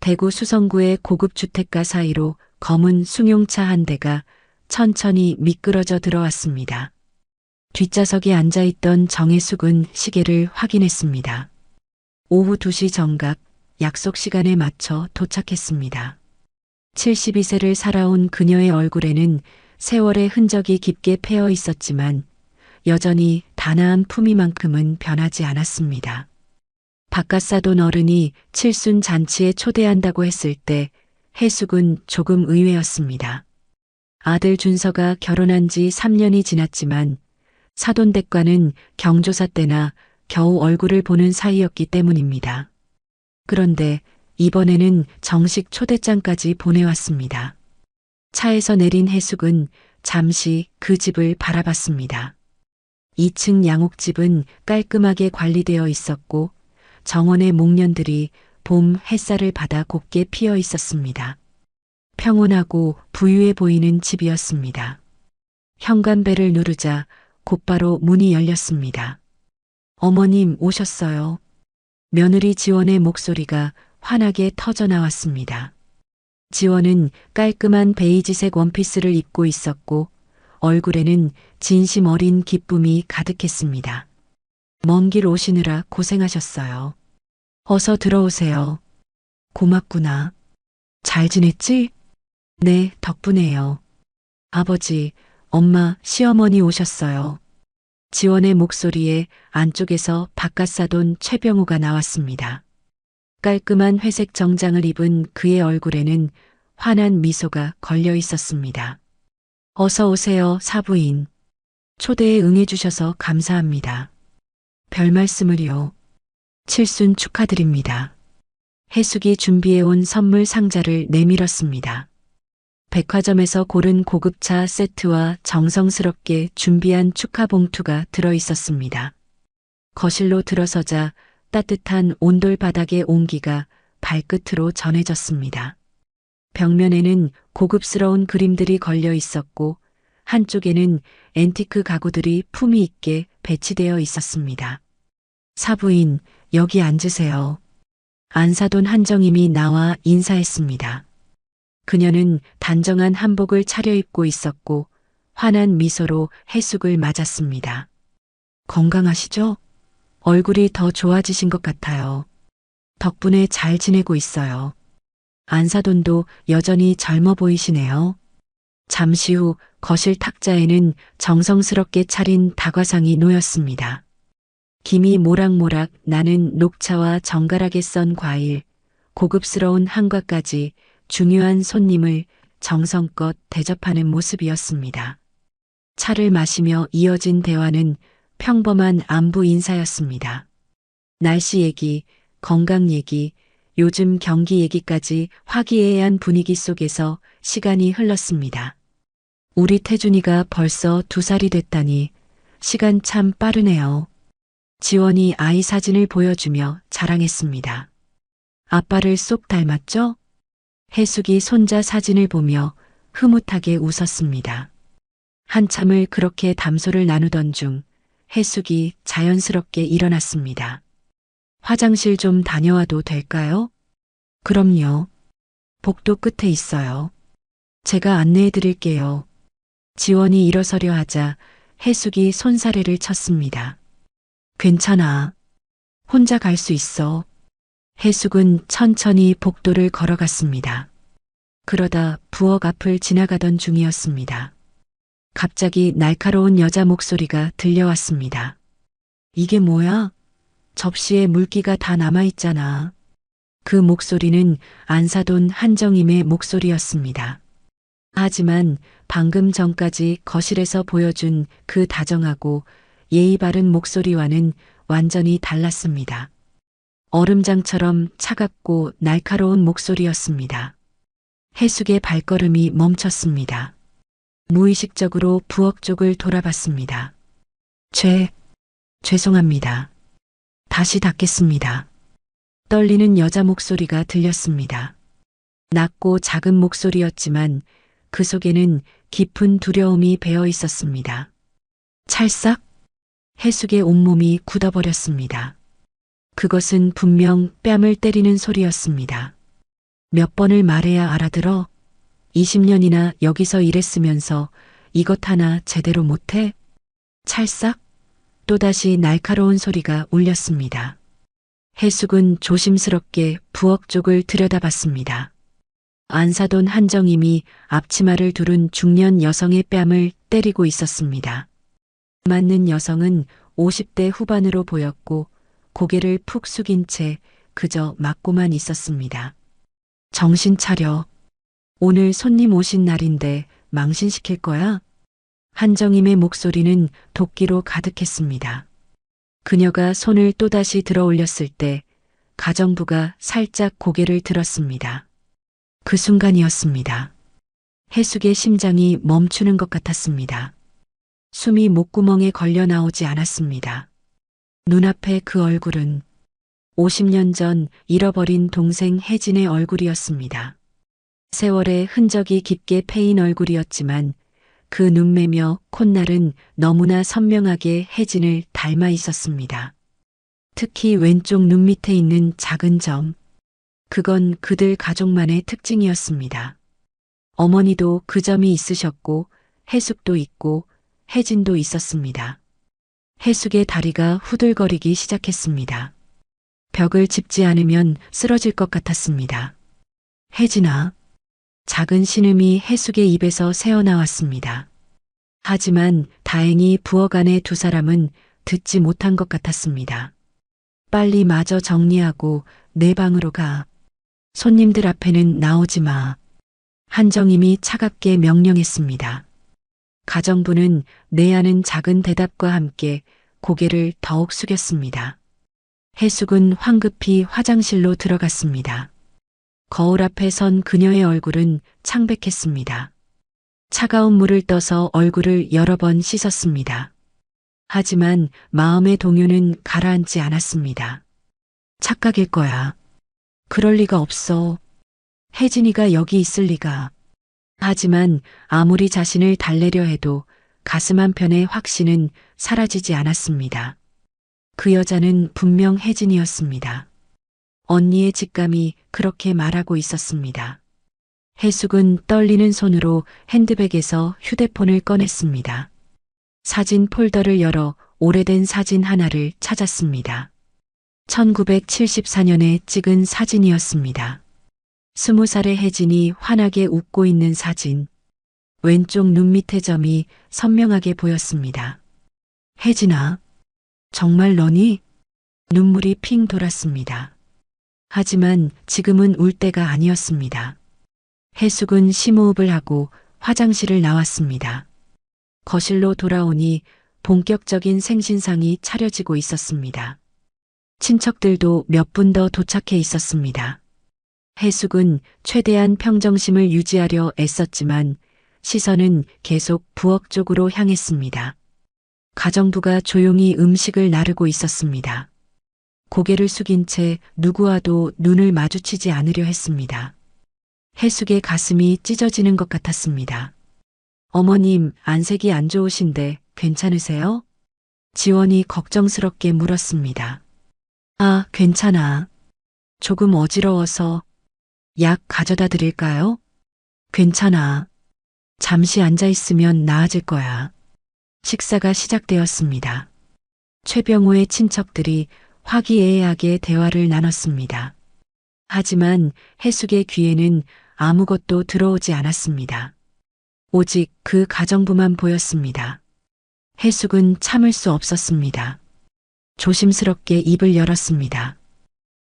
대구 수성구의 고급 주택가 사이로 검은 승용차 한 대가 천천히 미끄러져 들어왔습니다. 뒷좌석에 앉아있던 정혜숙은 시계를 확인했습니다. 오후 2시 정각, 약속 시간에 맞춰 도착했습니다. 72세를 살아온 그녀의 얼굴에는 세월의 흔적이 깊게 패어 있었지만 여전히 단아한 품위만큼은 변하지 않았습니다. 바깥사돈 어른이 칠순 잔치에 초대한다고 했을 때 혜숙은 조금 의외였습니다. 아들 준서가 결혼한 지 3년이 지났지만 사돈댁과는 경조사 때나 겨우 얼굴을 보는 사이였기 때문입니다. 그런데 이번에는 정식 초대장까지 보내왔습니다. 차에서 내린 혜숙은 잠시 그 집을 바라봤습니다. 2층 양옥집은 깔끔하게 관리되어 있었고 정원의 목련들이 봄 햇살을 받아 곱게 피어 있었습니다. 평온하고 부유해 보이는 집이었습니다. 현관벨을 누르자 곧바로 문이 열렸습니다. 어머님 오셨어요. 며느리 지원의 목소리가 환하게 터져 나왔습니다. 지원은 깔끔한 베이지색 원피스를 입고 있었고 얼굴에는 진심 어린 기쁨이 가득했습니다. 먼 길 오시느라 고생하셨어요. 어서 들어오세요. 고맙구나. 잘 지냈지? 네, 덕분에요. 아버지, 엄마, 시어머니 오셨어요. 지원의 목소리에 안쪽에서 바깥사돈 최병우가 나왔습니다. 깔끔한 회색 정장을 입은 그의 얼굴에는 환한 미소가 걸려 있었습니다. 어서 오세요, 사부인. 초대에 응해주셔서 감사합니다. 별 말씀을요. 칠순 축하드립니다. 혜숙이 준비해온 선물 상자를 내밀었습니다. 백화점에서 고른 고급차 세트와 정성스럽게 준비한 축하 봉투가 들어 있었습니다. 거실로 들어서자 따뜻한 온돌 바닥의 온기가 발끝으로 전해졌습니다. 벽면에는 고급스러운 그림들이 걸려 있었고 한쪽에는 앤티크 가구들이 품위 있게 배치되어 있었습니다. 사부인, 여기 앉으세요. 안사돈 한정임이 나와 인사했습니다. 그녀는 단정한 한복을 차려입고 있었고 환한 미소로 혜숙을 맞았습니다. 건강하시죠? 얼굴이 더 좋아지신 것 같아요. 덕분에 잘 지내고 있어요. 안사돈도 여전히 젊어 보이시네요. 잠시 후 거실 탁자에는 정성스럽게 차린 다과상이 놓였습니다. 김이 모락모락 나는 녹차와 정갈하게 썬 과일, 고급스러운 한과까지 중요한 손님을 정성껏 대접하는 모습이었습니다. 차를 마시며 이어진 대화는 평범한 안부 인사였습니다. 날씨 얘기, 건강 얘기, 요즘 경기 얘기까지 화기애애한 분위기 속에서 시간이 흘렀습니다. 우리 태준이가 벌써 2살이 됐다니 시간 참 빠르네요. 지원이 아이 사진을 보여주며 자랑했습니다. 아빠를 쏙 닮았죠? 혜숙이 손자 사진을 보며 흐뭇하게 웃었습니다. 한참을 그렇게 담소를 나누던 중 혜숙이 자연스럽게 일어났습니다. 화장실 좀 다녀와도 될까요? 그럼요. 복도 끝에 있어요. 제가 안내해 드릴게요. 지원이 일어서려 하자 혜숙이 손사래를 쳤습니다. 괜찮아. 혼자 갈 수 있어. 혜숙은 천천히 복도를 걸어갔습니다. 그러다 부엌 앞을 지나가던 중이었습니다. 갑자기 날카로운 여자 목소리가 들려왔습니다. 이게 뭐야? 접시에 물기가 다 남아있잖아. 그 목소리는 안사돈 한정임의 목소리였습니다. 하지만 방금 전까지 거실에서 보여준 그 다정하고 예의 바른 목소리와는 완전히 달랐습니다. 얼음장처럼 차갑고 날카로운 목소리였습니다. 혜숙의 발걸음이 멈췄습니다. 무의식적으로 부엌 쪽을 돌아봤습니다. 죄송합니다. 다시 닫겠습니다. 떨리는 여자 목소리가 들렸습니다. 낮고 작은 목소리였지만 그 속에는 깊은 두려움이 배어 있었습니다. 찰싹? 혜숙의 온몸이 굳어버렸습니다. 그것은 분명 뺨을 때리는 소리였습니다. 몇 번을 말해야 알아들어? 20년이나 여기서 일했으면서 이것 하나 제대로 못해? 찰싹? 또다시 날카로운 소리가 울렸습니다. 해숙은 조심스럽게 부엌 쪽을 들여다봤습니다. 안 사돈 한정임이 앞치마를 두른 중년 여성의 뺨을 때리고 있었습니다. 맞는 여성은 50대 후반으로 보였고 고개를 푹 숙인 채 그저 맞고만 있었습니다. 정신 차려. 오늘 손님 오신 날인데 망신시킬 거야? 한정임의 목소리는 도끼로 가득했습니다. 그녀가 손을 또다시 들어 올렸을 때 가정부가 살짝 고개를 들었습니다. 그 순간이었습니다. 해숙의 심장이 멈추는 것 같았습니다. 숨이 목구멍에 걸려 나오지 않았습니다. 눈앞에 그 얼굴은 50년 전 잃어버린 동생 혜진의 얼굴이었습니다. 세월의 흔적이 깊게 패인 얼굴이었지만 그 눈매며 콧날은 너무나 선명하게 혜진을 닮아 있었습니다. 특히 왼쪽 눈 밑에 있는 작은 점. 그건 그들 가족만의 특징이었습니다. 어머니도 그 점이 있으셨고 해숙도 있고 혜진도 있었습니다. 해숙의 다리가 후들거리기 시작했습니다. 벽을 짚지 않으면 쓰러질 것 같았습니다. 혜진아. 작은 신음이 해숙의 입에서 새어나왔습니다. 하지만 다행히 부엌 안의 두 사람은 듣지 못한 것 같았습니다. 빨리 마저 정리하고 내 방으로 가. 손님들 앞에는 나오지 마. 한정임이 차갑게 명령했습니다. 가정부는 내 아는 작은 대답과 함께 고개를 더욱 숙였습니다. 해숙은 황급히 화장실로 들어갔습니다. 거울 앞에 선 그녀의 얼굴은 창백했습니다. 차가운 물을 떠서 얼굴을 여러 번 씻었습니다. 하지만 마음의 동요는 가라앉지 않았습니다. 착각일 거야. 그럴 리가 없어. 혜진이가 여기 있을 리가. 하지만 아무리 자신을 달래려 해도 가슴 한편의 확신은 사라지지 않았습니다. 그 여자는 분명 혜진이었습니다. 언니의 직감이 그렇게 말하고 있었습니다. 해숙은 떨리는 손으로 핸드백에서 휴대폰을 꺼냈습니다. 사진 폴더를 열어 오래된 사진 하나를 찾았습니다. 1974년에 찍은 사진이었습니다. 20살의 혜진이 환하게 웃고 있는 사진. 왼쪽 눈 밑의 점이 선명하게 보였습니다. 혜진아, 정말 너니? 눈물이 핑 돌았습니다. 하지만 지금은 울 때가 아니었습니다. 해숙은 심호흡을 하고 화장실을 나왔습니다. 거실로 돌아오니 본격적인 생신상이 차려지고 있었습니다. 친척들도 몇 분 더 도착해 있었습니다. 해숙은 최대한 평정심을 유지하려 애썼지만 시선은 계속 부엌 쪽으로 향했습니다. 가정부가 조용히 음식을 나르고 있었습니다. 고개를 숙인 채 누구와도 눈을 마주치지 않으려 했습니다. 해숙의 가슴이 찢어지는 것 같았습니다. 어머님, 안색이 안 좋으신데 괜찮으세요? 지원이 걱정스럽게 물었습니다. 아, 괜찮아. 조금 어지러워서 약 가져다 드릴까요? 괜찮아. 잠시 앉아 있으면 나아질 거야. 식사가 시작되었습니다. 최병호의 친척들이 화기애애하게 대화를 나눴습니다. 하지만 해숙의 귀에는 아무것도 들어오지 않았습니다. 오직 그 가정부만 보였습니다. 해숙은 참을 수 없었습니다. 조심스럽게 입을 열었습니다.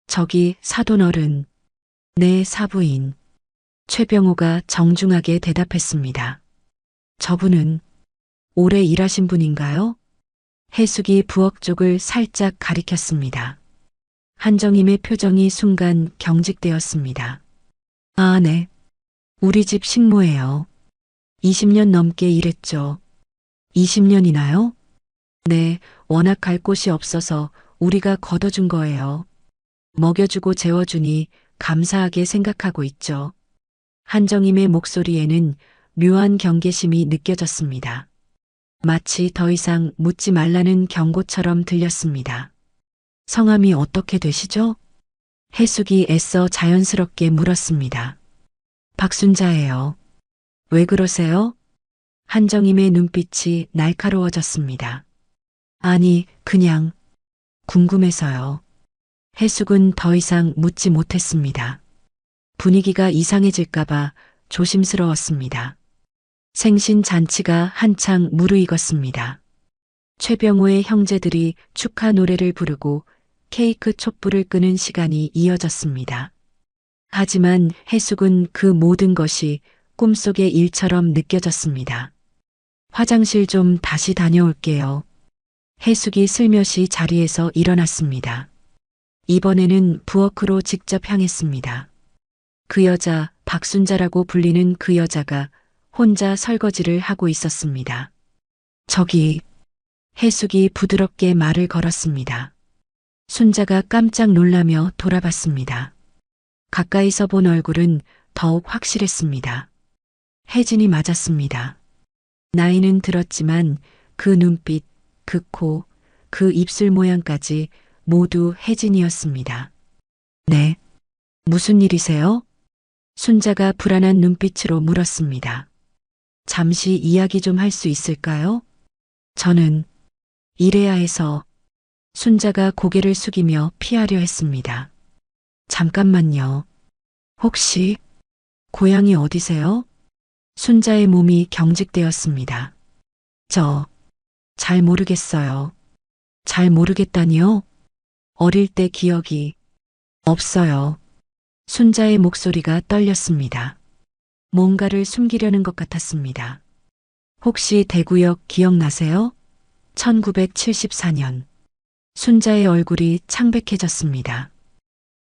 저기 사돈 어른, 내 사부인. 최병호가 정중하게 대답했습니다. 저분은 오래 일하신 분인가요? 해숙이 부엌 쪽을 살짝 가리켰습니다. 한정임의 표정이 순간 경직되었습니다. 아, 네. 우리 집 식모예요. 20년 넘게 일했죠. 20년이나요? 네, 워낙 갈 곳이 없어서 우리가 걷어준 거예요. 먹여주고 재워주니 감사하게 생각하고 있죠. 한정임의 목소리에는 묘한 경계심이 느껴졌습니다. 마치 더 이상 묻지 말라는 경고처럼 들렸습니다. 성함이 어떻게 되시죠? 해숙이 애써 자연스럽게 물었습니다. 박순자예요. 왜 그러세요? 한정임의 눈빛이 날카로워졌습니다. 아니, 그냥 궁금해서요. 해숙은 더 이상 묻지 못했습니다. 분위기가 이상해질까봐 조심스러웠습니다. 생신 잔치가 한창 무르익었습니다. 최병호의 형제들이 축하 노래를 부르고 케이크 촛불을 끄는 시간이 이어졌습니다. 하지만 해숙은 그 모든 것이 꿈속의 일처럼 느껴졌습니다. 화장실 좀 다시 다녀올게요. 해숙이 슬며시 자리에서 일어났습니다. 이번에는 부엌으로 직접 향했습니다. 그 여자, 박순자라고 불리는 그 여자가 혼자 설거지를 하고 있었습니다. 저기, 해숙이 부드럽게 말을 걸었습니다. 순자가 깜짝 놀라며 돌아봤습니다. 가까이서 본 얼굴은 더욱 확실했습니다. 혜진이 맞았습니다. 나이는 들었지만 그 눈빛, 그 코, 그 입술 모양까지 모두 혜진이었습니다. 네. 무슨 일이세요? 순자가 불안한 눈빛으로 물었습니다. 잠시 이야기 좀 할 수 있을까요? 저는 일해야 해서. 순자가 고개를 숙이며 피하려 했습니다. 잠깐만요. 혹시 고향이 어디세요? 순자의 몸이 경직되었습니다. 잘 모르겠어요. 잘 모르겠다니요? 어릴 때 기억이 없어요. 순자의 목소리가 떨렸습니다. 뭔가를 숨기려는 것 같았습니다. 혹시 대구역 기억나세요? 1974년. 순자의 얼굴이 창백해졌습니다.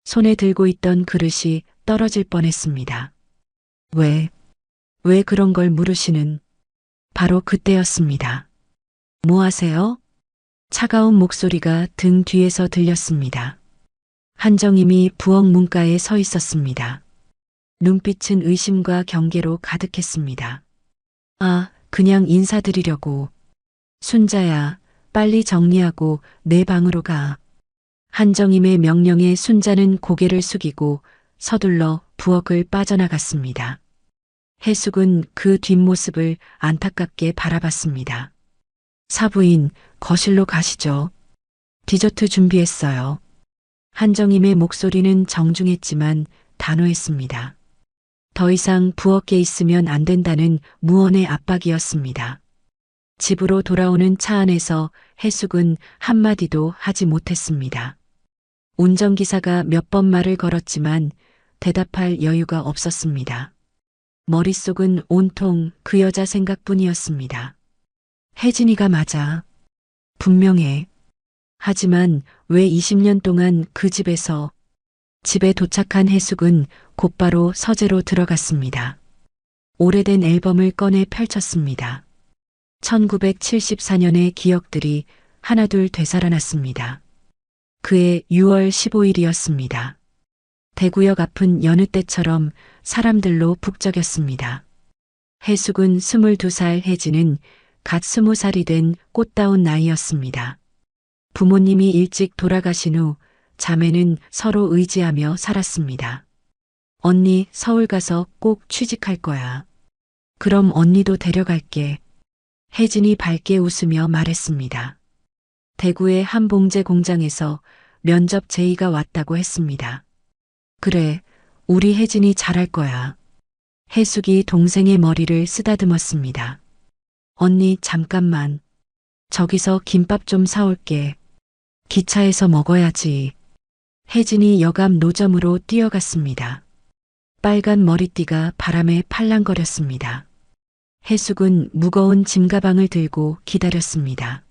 손에 들고 있던 그릇이 떨어질 뻔했습니다. 왜 그런 걸 물으시는? 바로 그때였습니다. 뭐 하세요? 차가운 목소리가 등 뒤에서 들렸습니다. 한정임이 부엌 문가에 서 있었습니다. 눈빛은 의심과 경계로 가득했습니다. 아, 그냥 인사드리려고. 순자야, 빨리 정리하고 내 방으로 가. 한정임의 명령에 순자는 고개를 숙이고 서둘러 부엌을 빠져나갔습니다. 해숙은 그 뒷모습을 안타깝게 바라봤습니다. 사부인, 거실로 가시죠. 디저트 준비했어요. 한정임의 목소리는 정중했지만 단호했습니다. 더 이상 부엌에 있으면 안 된다는 무언의 압박이었습니다. 집으로 돌아오는 차 안에서 해숙은 한마디도 하지 못했습니다. 운전기사가 몇 번 말을 걸었지만 대답할 여유가 없었습니다. 머릿속은 온통 그 여자 생각뿐이었습니다. 혜진이가 맞아. 분명해. 하지만 왜 20년 동안 그 집에서. 집에 도착한 해숙은 곧바로 서재로 들어갔습니다. 오래된 앨범을 꺼내 펼쳤습니다. 1974년의 기억들이 하나둘 되살아났습니다. 그해 6월 15일이었습니다. 대구역 앞은 여느 때처럼 사람들로 북적였습니다. 해숙은 22살, 혜진은 갓 20살이 된 꽃다운 나이였습니다. 부모님이 일찍 돌아가신 후 자매는 서로 의지하며 살았습니다. 언니 서울 가서 꼭 취직할 거야. 그럼 언니도 데려갈게. 혜진이 밝게 웃으며 말했습니다. 대구의 한 봉제 공장에서 면접 제의가 왔다고 했습니다. 그래, 우리 혜진이 잘할 거야. 해숙이 동생의 머리를 쓰다듬었습니다. 언니 잠깐만. 저기서 김밥 좀 사올게. 기차에서 먹어야지. 혜진이 여감 노점으로 뛰어갔습니다. 빨간 머리띠가 바람에 팔랑거렸습니다. 해숙은 무거운 짐가방을 들고 기다렸습니다.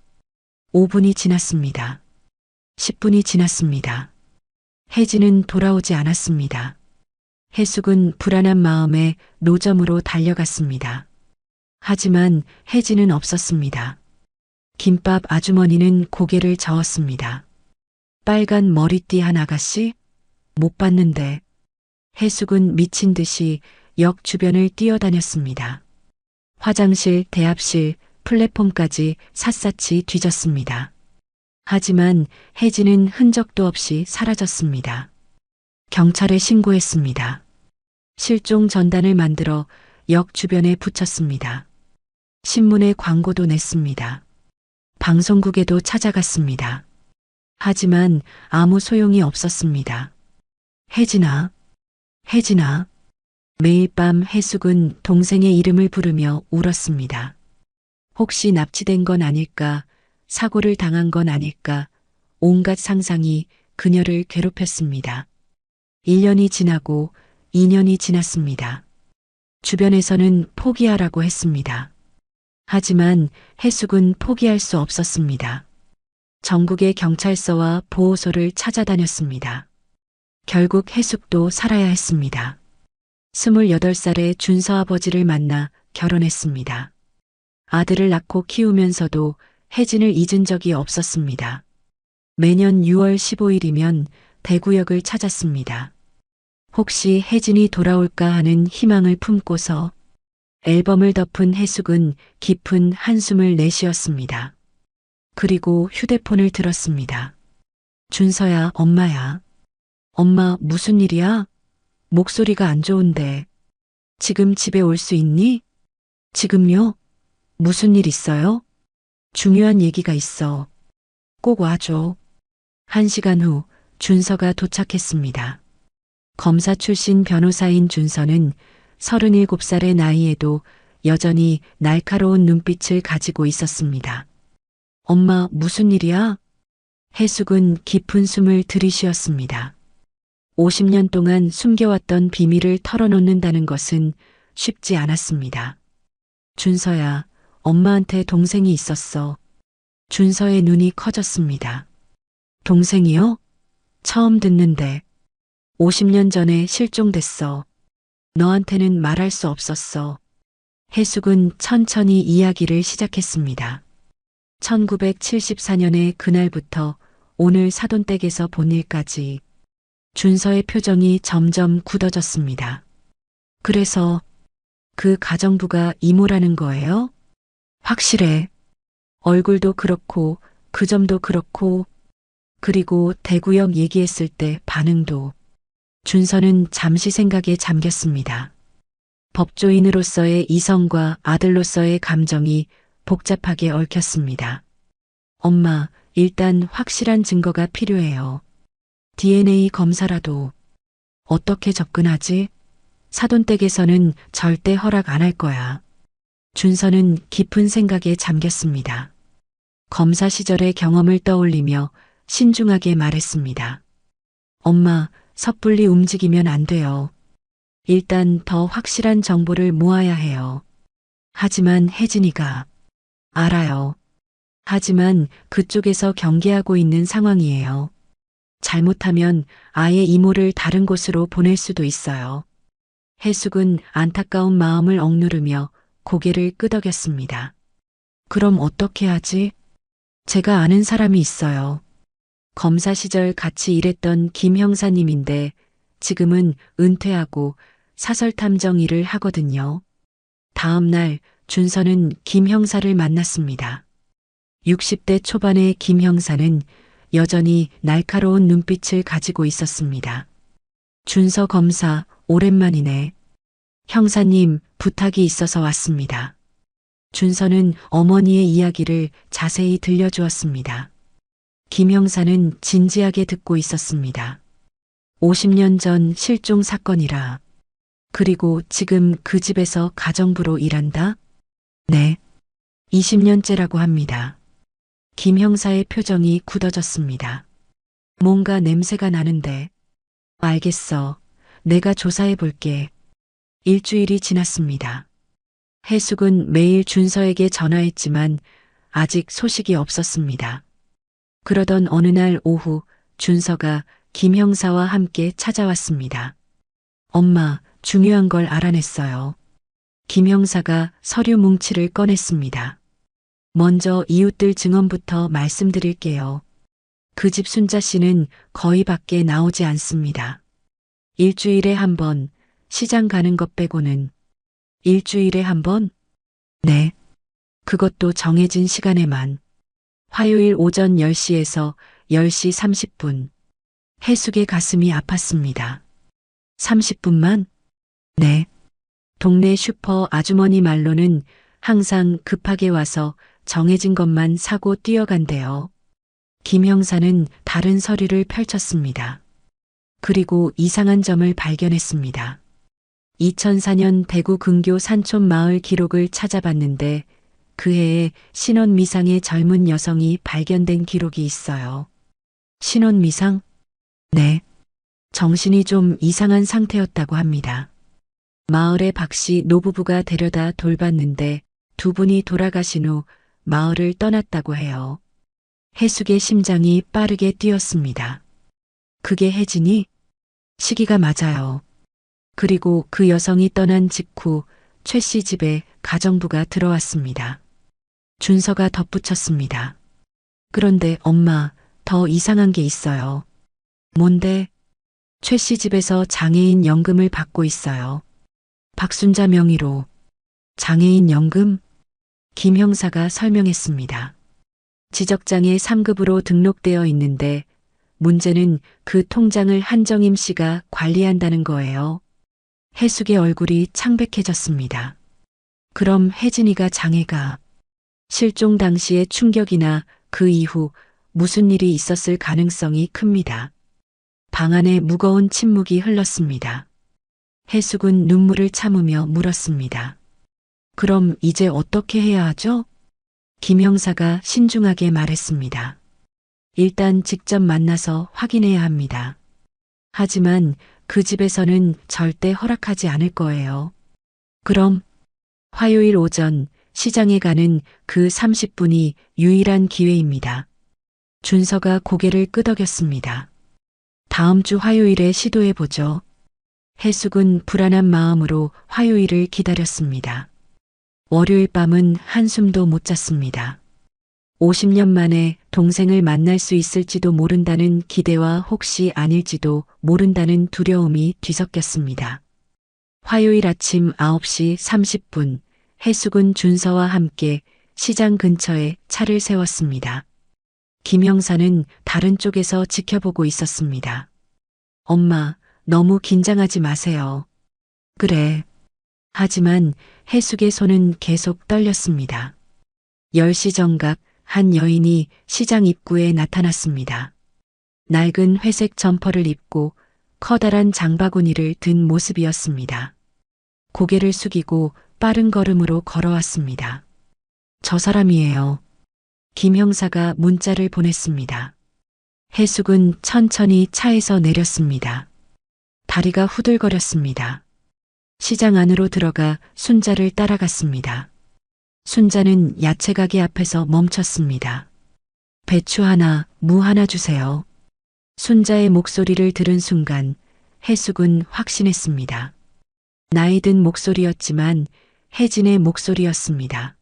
5분이 지났습니다. 10분이 지났습니다. 혜진은 돌아오지 않았습니다. 해숙은 불안한 마음에 노점으로 달려갔습니다. 하지만 혜진은 없었습니다. 김밥 아주머니는 고개를 저었습니다. 빨간 머리띠 한 아가씨? 못 봤는데. 해숙은 미친 듯이 역 주변을 뛰어다녔습니다. 화장실, 대합실, 플랫폼까지 샅샅이 뒤졌습니다. 하지만 혜진은 흔적도 없이 사라졌습니다. 경찰에 신고했습니다. 실종 전단을 만들어 역 주변에 붙였습니다. 신문에 광고도 냈습니다. 방송국에도 찾아갔습니다. 하지만 아무 소용이 없었습니다. 혜진아, 혜진아. 매일 밤 해숙은 동생의 이름을 부르며 울었습니다. 혹시 납치된 건 아닐까, 사고를 당한 건 아닐까, 온갖 상상이 그녀를 괴롭혔습니다. 1년이 지나고 2년이 지났습니다. 주변에서는 포기하라고 했습니다. 하지만 해숙은 포기할 수 없었습니다. 전국의 경찰서와 보호소를 찾아다녔습니다. 결국 해숙도 살아야 했습니다. 28살의 준서 아버지를 만나 결혼했습니다. 아들을 낳고 키우면서도 혜진을 잊은 적이 없었습니다. 매년 6월 15일이면 대구역을 찾았습니다. 혹시 혜진이 돌아올까 하는 희망을 품고서 앨범을 덮은 해숙은 깊은 한숨을 내쉬었습니다. 그리고 휴대폰을 들었습니다. 준서야, 엄마야. 엄마, 무슨 일이야? 목소리가 안 좋은데. 지금 집에 올 수 있니? 지금요? 무슨 일 있어요? 중요한 얘기가 있어. 꼭 와줘. 1시간 후 준서가 도착했습니다. 검사 출신 변호사인 준서는 37살의 나이에도 여전히 날카로운 눈빛을 가지고 있었습니다. 엄마, 무슨 일이야? 해숙은 깊은 숨을 들이쉬었습니다. 50년 동안 숨겨왔던 비밀을 털어놓는다는 것은 쉽지 않았습니다. 준서야, 엄마한테 동생이 있었어. 준서의 눈이 커졌습니다. 동생이요? 처음 듣는데. 50년 전에 실종됐어. 너한테는 말할 수 없었어. 해숙은 천천히 이야기를 시작했습니다. 1974년의 그날부터 오늘 사돈댁에서 본 일까지 준서의 표정이 점점 굳어졌습니다. 그래서 그 가정부가 이모라는 거예요? 확실해. 얼굴도 그렇고 그 점도 그렇고 그리고 대구역 얘기했을 때 반응도. 준서는 잠시 생각에 잠겼습니다. 법조인으로서의 이성과 아들로서의 감정이 복잡하게 얽혔습니다. 엄마, 일단 확실한 증거가 필요해요. DNA 검사라도. 어떻게 접근하지? 사돈댁에서는 절대 허락 안 할 거야. 준서는 깊은 생각에 잠겼습니다. 검사 시절의 경험을 떠올리며 신중하게 말했습니다. 엄마, 섣불리 움직이면 안 돼요. 일단 더 확실한 정보를 모아야 해요. 하지만 혜진이가. 알아요. 하지만 그쪽에서 경계하고 있는 상황이에요. 잘못하면 아예 이모를 다른 곳으로 보낼 수도 있어요. 해숙은 안타까운 마음을 억누르며 고개를 끄덕였습니다. 그럼 어떻게 하지? 제가 아는 사람이 있어요. 검사 시절 같이 일했던 김 형사님인데 지금은 은퇴하고 사설탐정 일을 하거든요. 다음 날 준서는 김 형사를 만났습니다. 60대 초반의 김 형사는 여전히 날카로운 눈빛을 가지고 있었습니다. 준서 검사, 오랜만이네. 형사님, 부탁이 있어서 왔습니다. 준서는 어머니의 이야기를 자세히 들려주었습니다. 김 형사는 진지하게 듣고 있었습니다. 50년 전 실종 사건이라. 그리고 지금 그 집에서 가정부로 일한다? 네. 20년째라고 합니다. 김 형사의 표정이 굳어졌습니다. 뭔가 냄새가 나는데. 알겠어. 내가 조사해 볼게. 일주일이 지났습니다. 해숙은 매일 준서에게 전화했지만 아직 소식이 없었습니다. 그러던 어느 날 오후 준서가 김 형사와 함께 찾아왔습니다. 엄마, 중요한 걸 알아냈어요. 김 형사가 서류 뭉치를 꺼냈습니다. 먼저 이웃들 증언부터 말씀드릴게요. 그 집 순자 씨는 거의 밖에 나오지 않습니다. 일주일에 한 번, 시장 가는 것 빼고는. 일주일에 한 번? 네. 그것도 정해진 시간에만. 화요일 오전 10시에서 10시 30분. 해숙의 가슴이 아팠습니다. 30분만? 네. 동네 슈퍼 아주머니 말로는 항상 급하게 와서 정해진 것만 사고 뛰어간대요. 김 형사는 다른 서류를 펼쳤습니다. 그리고 이상한 점을 발견했습니다. 2004년 대구 근교 산촌 마을 기록을 찾아봤는데 그 해에 신원 미상의 젊은 여성이 발견된 기록이 있어요. 신원 미상? 네. 정신이 좀 이상한 상태였다고 합니다. 마을의 박씨 노부부가 데려다 돌봤는데 두 분이 돌아가신 후 마을을 떠났다고 해요. 해숙의 심장이 빠르게 뛰었습니다. 그게 혜진이? 시기가 맞아요. 그리고 그 여성이 떠난 직후 최 씨 집에 가정부가 들어왔습니다. 준서가 덧붙였습니다. 그런데 엄마, 더 이상한 게 있어요. 뭔데? 최 씨 집에서 장애인 연금을 받고 있어요. 박순자 명의로. 장애인 연금? 김 형사가 설명했습니다. 지적장애 3급으로 등록되어 있는데 문제는 그 통장을 한정임 씨가 관리한다는 거예요. 해숙의 얼굴이 창백해졌습니다. 그럼 혜진이가 장애가 실종 당시의 충격이나 그 이후 무슨 일이 있었을 가능성이 큽니다. 방 안에 무거운 침묵이 흘렀습니다. 해숙은 눈물을 참으며 물었습니다. 그럼 이제 어떻게 해야 하죠? 김 형사가 신중하게 말했습니다. 일단 직접 만나서 확인해야 합니다. 하지만 그 집에서는 절대 허락하지 않을 거예요. 그럼 화요일 오전 시장에 가는 그 30분이 유일한 기회입니다. 준서가 고개를 끄덕였습니다. 다음 주 화요일에 시도해보죠. 해숙은 불안한 마음으로 화요일을 기다렸습니다. 월요일 밤은 한숨도 못 잤습니다. 50년 만에 동생을 만날 수 있을지도 모른다는 기대와 혹시 아닐지도 모른다는 두려움이 뒤섞였습니다. 화요일 아침 9시 30분, 해숙은 준서와 함께 시장 근처에 차를 세웠습니다. 김 형사는 다른 쪽에서 지켜보고 있었습니다. 엄마, 너무 긴장하지 마세요. 그래. 하지만 해숙의 손은 계속 떨렸습니다. 10시 정각 한 여인이 시장 입구에 나타났습니다. 낡은 회색 점퍼를 입고 커다란 장바구니를 든 모습이었습니다. 고개를 숙이고 빠른 걸음으로 걸어왔습니다. 저 사람이에요. 김 형사가 문자를 보냈습니다. 해숙은 천천히 차에서 내렸습니다. 다리가 후들거렸습니다. 시장 안으로 들어가 순자를 따라갔습니다. 순자는 야채 가게 앞에서 멈췄습니다. 배추 하나, 무 하나 주세요. 순자의 목소리를 들은 순간 해숙은 확신했습니다. 나이든 목소리였지만 혜진의 목소리였습니다.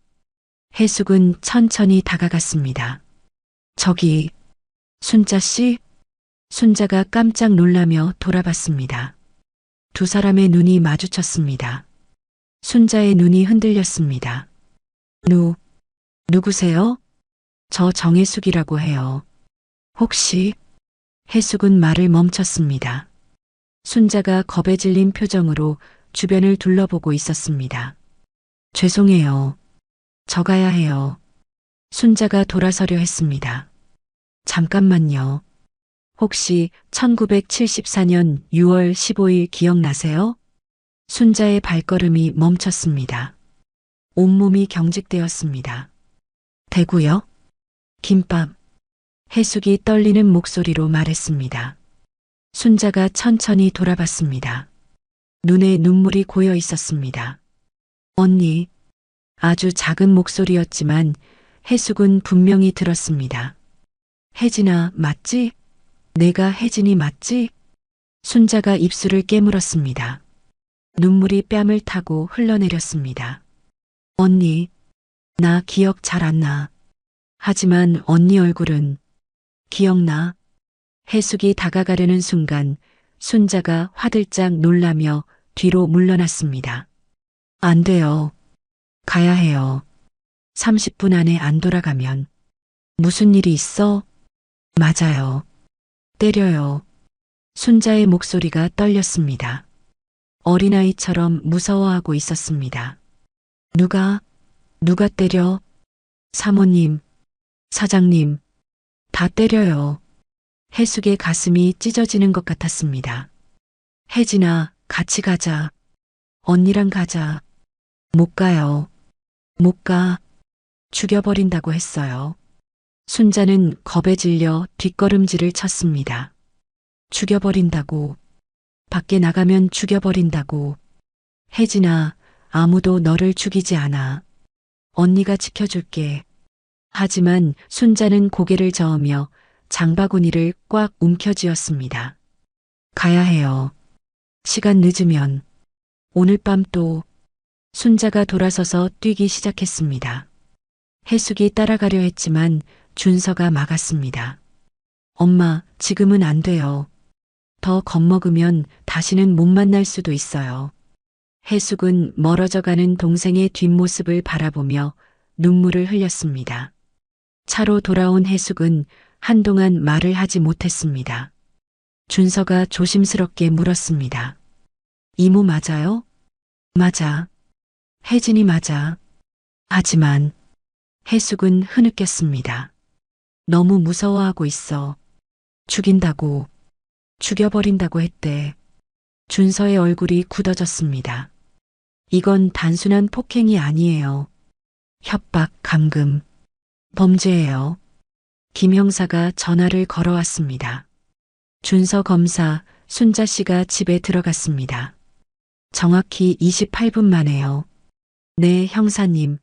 해숙은 천천히 다가갔습니다. 저기, 순자 씨? 순자가 깜짝 놀라며 돌아봤습니다. 두 사람의 눈이 마주쳤습니다. 순자의 눈이 흔들렸습니다. 누구세요? 저 정혜숙이라고 해요. 혹시? 해숙은 말을 멈췄습니다. 순자가 겁에 질린 표정으로 주변을 둘러보고 있었습니다. 죄송해요. 저 가야 해요. 순자가 돌아서려 했습니다. 잠깐만요. 혹시 1974년 6월 15일 기억나세요? 순자의 발걸음이 멈췄습니다. 온몸이 경직되었습니다. 대구요? 김밥. 해숙이 떨리는 목소리로 말했습니다. 순자가 천천히 돌아봤습니다. 눈에 눈물이 고여 있었습니다. 언니. 아주 작은 목소리였지만 해숙은 분명히 들었습니다. 혜진아, 맞지? 내가 혜진이 맞지? 순자가 입술을 깨물었습니다. 눈물이 뺨을 타고 흘러내렸습니다. 언니, 나 기억 잘 안 나. 하지만 언니 얼굴은 기억나. 해숙이 다가가려는 순간 순자가 화들짝 놀라며 뒤로 물러났습니다. 안 돼요. 가야 해요. 30분 안에 안 돌아가면. 무슨 일이 있어? 맞아요. 때려요. 순자의 목소리가 떨렸습니다. 어린아이처럼 무서워하고 있었습니다. 누가 때려? 사모님, 사장님, 다 때려요. 해숙의 가슴이 찢어지는 것 같았습니다. 혜진아, 같이 가자. 언니랑 가자. 못 가요. 못 가. 죽여버린다고 했어요. 순자는 겁에 질려 뒷걸음질을 쳤습니다. 죽여버린다고. 밖에 나가면 죽여버린다고. 혜진아, 아무도 너를 죽이지 않아. 언니가 지켜줄게. 하지만 순자는 고개를 저으며 장바구니를 꽉 움켜쥐었습니다. 가야 해요. 시간 늦으면. 오늘 밤 또. 순자가 돌아서서 뛰기 시작했습니다. 해숙이 따라가려 했지만 준서가 막았습니다. 엄마, 지금은 안 돼요. 더 겁먹으면 다시는 못 만날 수도 있어요. 해숙은 멀어져가는 동생의 뒷모습을 바라보며 눈물을 흘렸습니다. 차로 돌아온 해숙은 한동안 말을 하지 못했습니다. 준서가 조심스럽게 물었습니다. 이모 맞아요? 맞아. 혜진이 맞아. 하지만 해숙은 흐느꼈습니다. 너무 무서워하고 있어. 죽인다고, 죽여버린다고 했대. 준서의 얼굴이 굳어졌습니다. 이건 단순한 폭행이 아니에요. 협박, 감금, 범죄예요. 김 형사가 전화를 걸어왔습니다. 준서 검사, 순자 씨가 집에 들어갔습니다. 정확히 28분 만에요. 네, 형사님.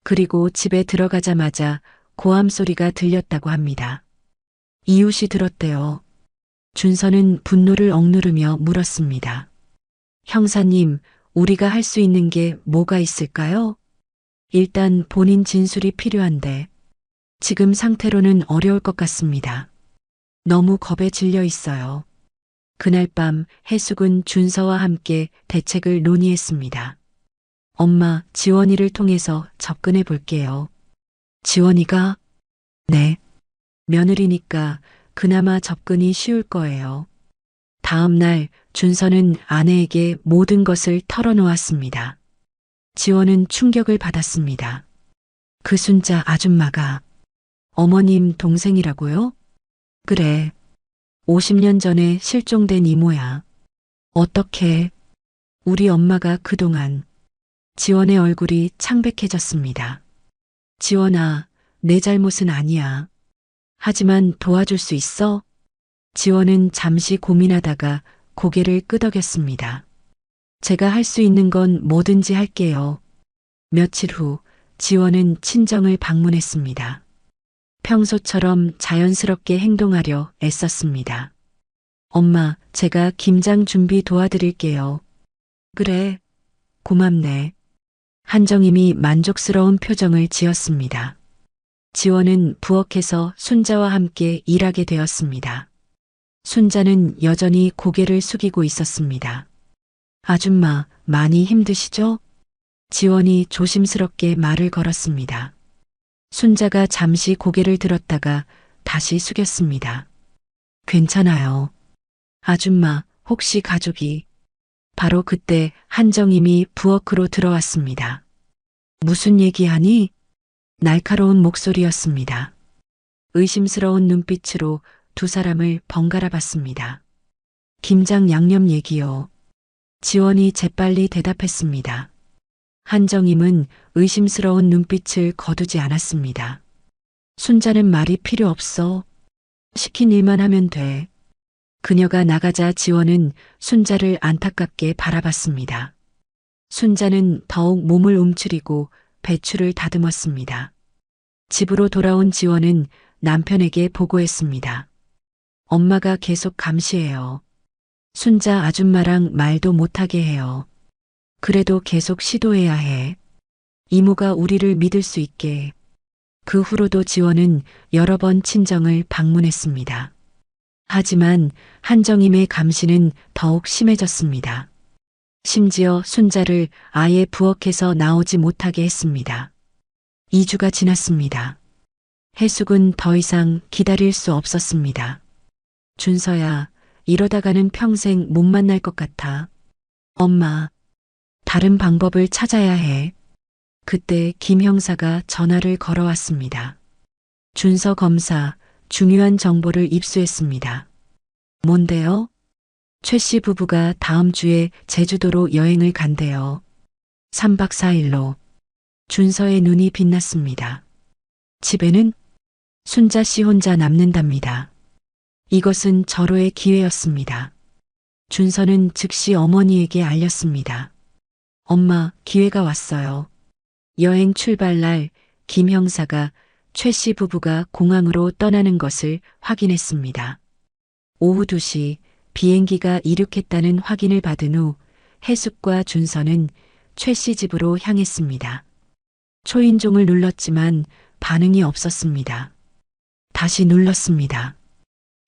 그리고 집에 들어가자마자 고함 소리가 들렸다고 합니다. 이웃이 들었대요. 준서는 분노를 억누르며 물었습니다. 형사님, 우리가 할 수 있는 게 뭐가 있을까요? 일단 본인 진술이 필요한데 지금 상태로는 어려울 것 같습니다. 너무 겁에 질려 있어요. 그날 밤 해숙은 준서와 함께 대책을 논의했습니다. 엄마, 지원이를 통해서 접근해 볼게요. 지원이가? 네. 며느리니까 그나마 접근이 쉬울 거예요. 다음 날 준서는 아내에게 모든 것을 털어놓았습니다. 지원은 충격을 받았습니다. 그 순자 아줌마가 어머님 동생이라고요? 그래. 50년 전에 실종된 이모야. 어떻게? 우리 엄마가 그동안. 지원의 얼굴이 창백해졌습니다. 지원아, 내 잘못은 아니야. 하지만 도와줄 수 있어? 지원은 잠시 고민하다가 고개를 끄덕였습니다. 제가 할 수 있는 건 뭐든지 할게요. 며칠 후 지원은 친정을 방문했습니다. 평소처럼 자연스럽게 행동하려 애썼습니다. 엄마, 제가 김장 준비 도와드릴게요. 그래, 고맙네. 한정임이 만족스러운 표정을 지었습니다. 지원은 부엌에서 순자와 함께 일하게 되었습니다. 순자는 여전히 고개를 숙이고 있었습니다. 아줌마, 많이 힘드시죠? 지원이 조심스럽게 말을 걸었습니다. 순자가 잠시 고개를 들었다가 다시 숙였습니다. 괜찮아요. 아줌마, 혹시 가족이? 바로 그때 한정임이 부엌으로 들어왔습니다. 무슨 얘기하니? 날카로운 목소리였습니다. 의심스러운 눈빛으로 두 사람을 번갈아 봤습니다. 김장 양념 얘기요. 지원이 재빨리 대답했습니다. 한정임은 의심스러운 눈빛을 거두지 않았습니다. 순자는 말이 필요 없어. 시킨 일만 하면 돼. 그녀가 나가자 지원은 순자를 안타깝게 바라봤습니다. 순자는 더욱 몸을 움츠리고 배추를 다듬었습니다. 집으로 돌아온 지원은 남편에게 보고했습니다. 엄마가 계속 감시해요. 순자 아줌마랑 말도 못하게 해요. 그래도 계속 시도해야 해. 이모가 우리를 믿을 수 있게. 그 후로도 지원은 여러 번 친정을 방문했습니다. 하지만 한정임의 감시는 더욱 심해졌습니다. 심지어 순자를 아예 부엌에서 나오지 못하게 했습니다. 2주가 지났습니다. 해숙은 더 이상 기다릴 수 없었습니다. 준서야, 이러다가는 평생 못 만날 것 같아. 엄마, 다른 방법을 찾아야 해. 그때 김 형사가 전화를 걸어왔습니다. 준서 검사, 중요한 정보를 입수했습니다. 뭔데요? 최 씨 부부가 다음 주에 제주도로 여행을 간대요. 3박 4일로. 준서의 눈이 빛났습니다. 집에는 순자 씨 혼자 남는답니다. 이것은 절호의 기회였습니다. 준서는 즉시 어머니에게 알렸습니다. 엄마, 기회가 왔어요. 여행 출발 날 김 형사가 최 씨 부부가 공항으로 떠나는 것을 확인했습니다. 오후 2시 비행기가 이륙했다는 확인을 받은 후 해숙과 준서는 최 씨 집으로 향했습니다. 초인종을 눌렀지만 반응이 없었습니다. 다시 눌렀습니다.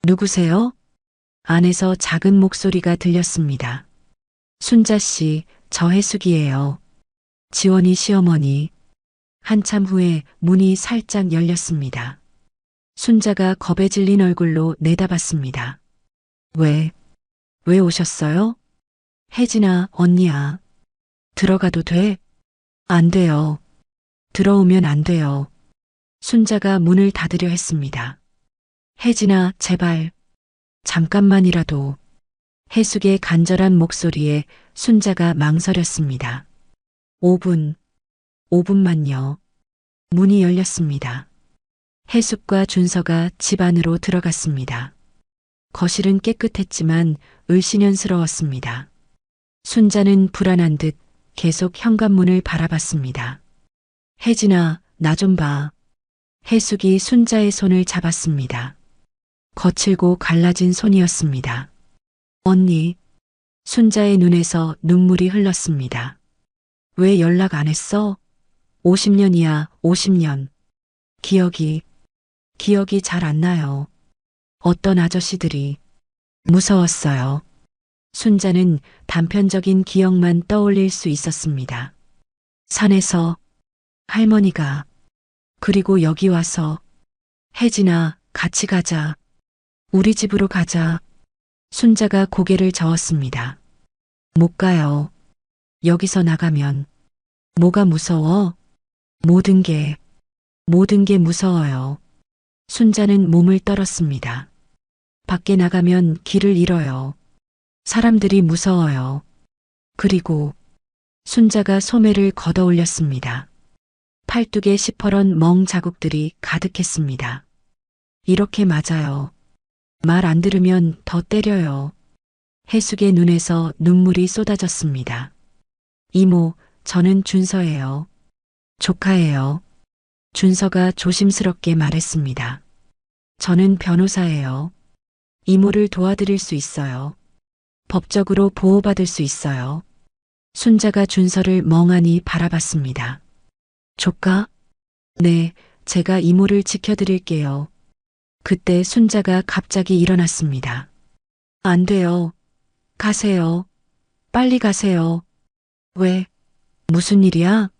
누구세요? 안에서 작은 목소리가 들렸습니다. 순자 씨, 저 해숙이에요. 지원이 시어머니. 한참 후에 문이 살짝 열렸습니다. 순자가 겁에 질린 얼굴로 내다봤습니다. 왜 오셨어요? 혜진아, 언니야. 들어가도 돼? 안 돼요. 들어오면 안 돼요. 순자가 문을 닫으려 했습니다. 혜진아, 제발. 잠깐만이라도. 해숙의 간절한 목소리에 순자가 망설였습니다. 5분만요. 문이 열렸습니다. 해숙과 준서가 집 안으로 들어갔습니다. 거실은 깨끗했지만 을씨년스러웠습니다. 순자는 불안한 듯 계속 현관문을 바라봤습니다. 혜진아, 나 좀 봐. 해숙이 순자의 손을 잡았습니다. 거칠고 갈라진 손이었습니다. 언니, 순자의 눈에서 눈물이 흘렀습니다. 왜 연락 안 했어? 50년이야, 50년. 기억이 잘 안 나요. 어떤 아저씨들이 무서웠어요. 순자는 단편적인 기억만 떠올릴 수 있었습니다. 산에서 할머니가 그리고 여기 와서 혜진아, 같이 가자. 우리 집으로 가자. 순자가 고개를 저었습니다. 못 가요. 여기서 나가면 뭐가 무서워? 모든 게 무서워요. 순자는 몸을 떨었습니다. 밖에 나가면 길을 잃어요. 사람들이 무서워요. 그리고 순자가 소매를 걷어 올렸습니다. 팔뚝에 시퍼런 멍 자국들이 가득했습니다. 이렇게 맞아요. 말 안 들으면 더 때려요. 해숙의 눈에서 눈물이 쏟아졌습니다. 이모, 저는 준서예요. 조카예요. 준서가 조심스럽게 말했습니다. 저는 변호사예요. 이모를 도와드릴 수 있어요. 법적으로 보호받을 수 있어요. 순자가 준서를 멍하니 바라봤습니다. 조카? 네, 제가 이모를 지켜드릴게요. 그때 순자가 갑자기 일어났습니다. 안 돼요. 가세요. 빨리 가세요. 왜? 무슨 일이야?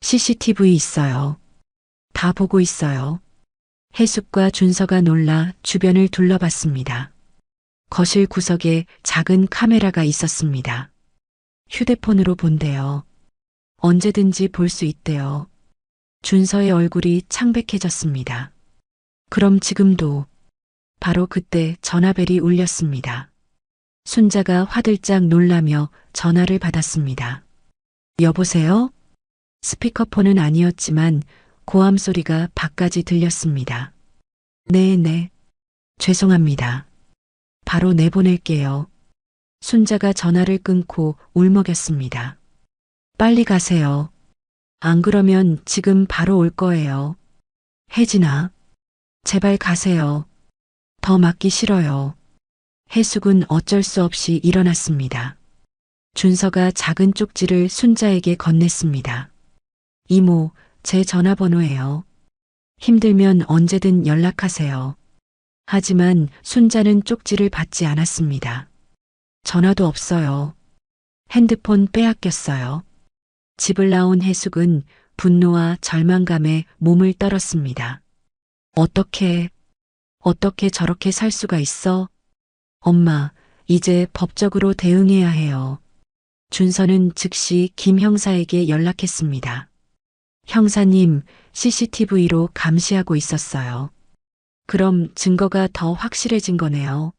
CCTV 있어요. 다 보고 있어요. 해숙과 준서가 놀라 주변을 둘러봤습니다. 거실 구석에 작은 카메라가 있었습니다. 휴대폰으로 본대요. 언제든지 볼 수 있대요. 준서의 얼굴이 창백해졌습니다. 그럼 지금도. 바로 그때 전화벨이 울렸습니다. 순자가 화들짝 놀라며 전화를 받았습니다. 여보세요? 스피커폰은 아니었지만 고함 소리가 밖까지 들렸습니다. 네. 죄송합니다. 바로 내보낼게요. 순자가 전화를 끊고 울먹였습니다. 빨리 가세요. 안 그러면 지금 바로 올 거예요. 혜진아, 제발 가세요. 더 맞기 싫어요. 해숙은 어쩔 수 없이 일어났습니다. 준서가 작은 쪽지를 순자에게 건넸습니다. 이모, 제 전화번호예요. 힘들면 언제든 연락하세요. 하지만 순자는 쪽지를 받지 않았습니다. 전화도 없어요. 핸드폰 빼앗겼어요. 집을 나온 해숙은 분노와 절망감에 몸을 떨었습니다. 어떻게 저렇게 살 수가 있어? 엄마, 이제 법적으로 대응해야 해요. 준서는 즉시 김 형사에게 연락했습니다. 형사님, CCTV로 감시하고 있었어요. 그럼 증거가 더 확실해진 거네요.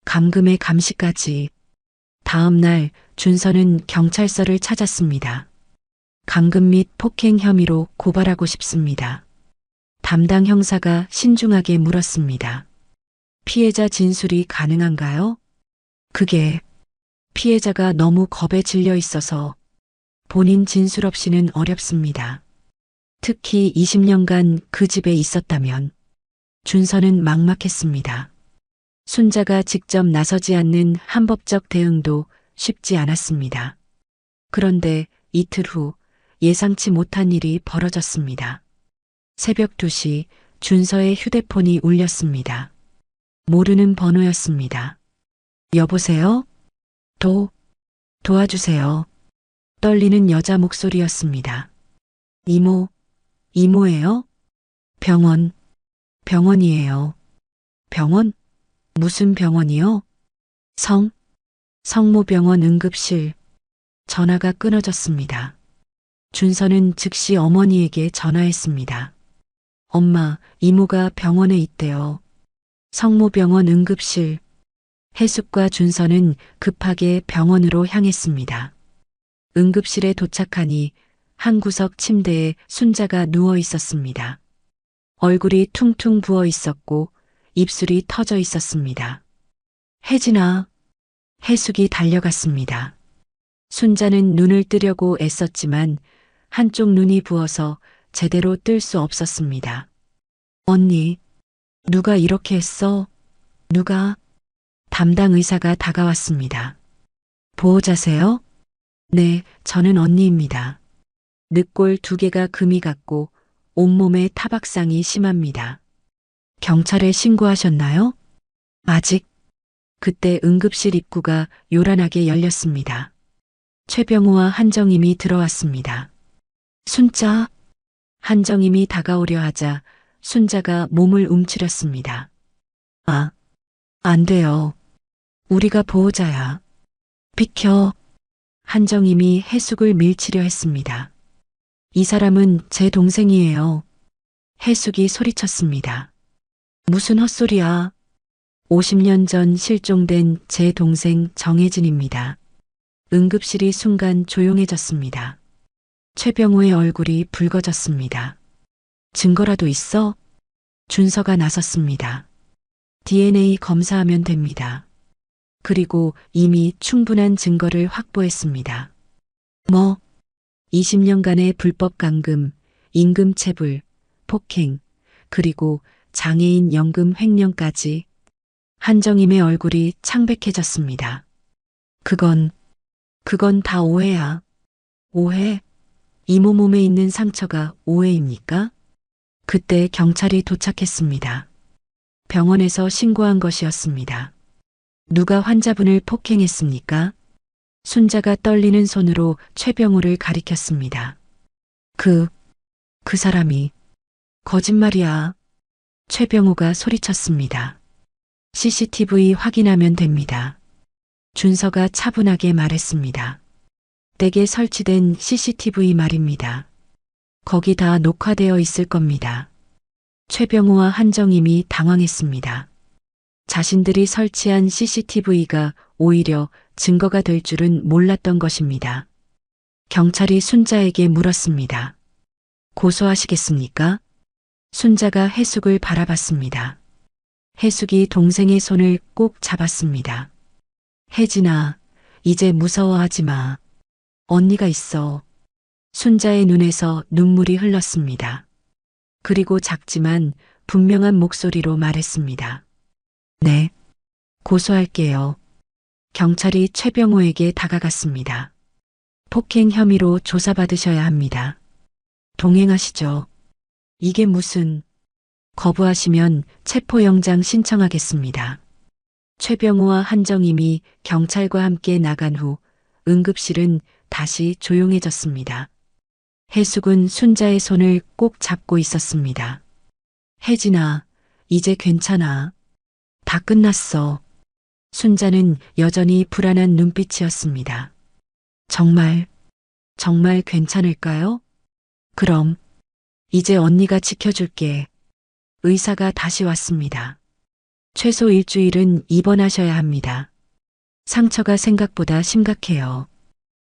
감금의 감시까지. 다음 날 준서는 경찰서를 찾았습니다. 감금 및 폭행 혐의로 고발하고 싶습니다. 담당 형사가 신중하게 물었습니다. 피해자 진술이 가능한가요? 그게 피해자가 너무 겁에 질려 있어서 본인 진술 없이는 어렵습니다. 특히 20년간 그 집에 있었다면 준서는 막막했습니다. 순자가 직접 나서지 않는 합법적 대응도 쉽지 않았습니다. 그런데 이틀 후 예상치 못한 일이 벌어졌습니다. 새벽 2시 준서의 휴대폰이 울렸습니다. 모르는 번호였습니다. 여보세요? 도와주세요. 떨리는 여자 목소리였습니다. 이모예요? 병원이에요. 병원? 무슨 병원이요? 성모병원 응급실. 전화가 끊어졌습니다. 준서는 즉시 어머니에게 전화했습니다. 엄마, 이모가 병원에 있대요. 성모병원 응급실. 해숙과 준서는 급하게 병원으로 향했습니다. 응급실에 도착하니 한 구석 침대에 순자가 누워 있었습니다. 얼굴이 퉁퉁 부어 있었고 입술이 터져 있었습니다. 혜진아, 해숙이 달려갔습니다. 순자는 눈을 뜨려고 애썼지만 한쪽 눈이 부어서 제대로 뜰 수 없었습니다. 언니, 누가 이렇게 했어? 누가? 담당 의사가 다가왔습니다. 보호자세요? 네, 저는 언니입니다. 늑골 2개가 금이 갔고 온몸에 타박상이 심합니다. 경찰에 신고하셨나요? 아직. 그때 응급실 입구가 요란하게 열렸습니다. 최병우와 한정임이 들어왔습니다. 순자. 한정임이 다가오려 하자 순자가 몸을 움츠렸습니다. 안 돼요. 우리가 보호자야. 비켜. 한정임이 해숙을 밀치려 했습니다. 이 사람은 제 동생이에요. 해숙이 소리쳤습니다. 무슨 헛소리야. 50년 전 실종된 제 동생 정혜진입니다. 응급실이 순간 조용해졌습니다. 최병우의 얼굴이 붉어졌습니다. 증거라도 있어? 준서가 나섰습니다. DNA 검사하면 됩니다. 그리고 이미 충분한 증거를 확보했습니다. 20년간의 불법 감금, 임금체불, 폭행, 그리고 장애인 연금 횡령까지. 한정임의 얼굴이 창백해졌습니다. 그건 다 오해야. 오해? 이모 몸에 있는 상처가 오해입니까? 그때 경찰이 도착했습니다. 병원에서 신고한 것이었습니다. 누가 환자분을 폭행했습니까? 순자가 떨리는 손으로 최병우를 가리켰습니다. 그 사람이. 거짓말이야. 최병우가 소리쳤습니다. CCTV 확인하면 됩니다. 준서가 차분하게 말했습니다. 댁에 설치된 CCTV 말입니다. 거기 다 녹화되어 있을 겁니다. 최병우와 한정임이 당황했습니다. 자신들이 설치한 CCTV가 오히려 증거가 될 줄은 몰랐던 것입니다. 경찰이 순자에게 물었습니다. 고소하시겠습니까? 순자가 해숙을 바라봤습니다. 해숙이 동생의 손을 꼭 잡았습니다. 혜진아, 이제 무서워하지 마. 언니가 있어. 순자의 눈에서 눈물이 흘렀습니다. 그리고 작지만 분명한 목소리로 말했습니다. 네, 고소할게요. 경찰이 최병호에게 다가갔습니다. 폭행 혐의로 조사받으셔야 합니다. 동행하시죠. 이게 무슨... 거부하시면 체포영장 신청하겠습니다. 최병우와 한정임이 경찰과 함께 나간 후 응급실은 다시 조용해졌습니다. 해숙은 순자의 손을 꼭 잡고 있었습니다. 혜진아, 이제 괜찮아. 다 끝났어. 순자는 여전히 불안한 눈빛이었습니다. 정말, 정말 괜찮을까요? 그럼, 이제 언니가 지켜줄게. 의사가 다시 왔습니다. 최소 일주일은 입원하셔야 합니다. 상처가 생각보다 심각해요.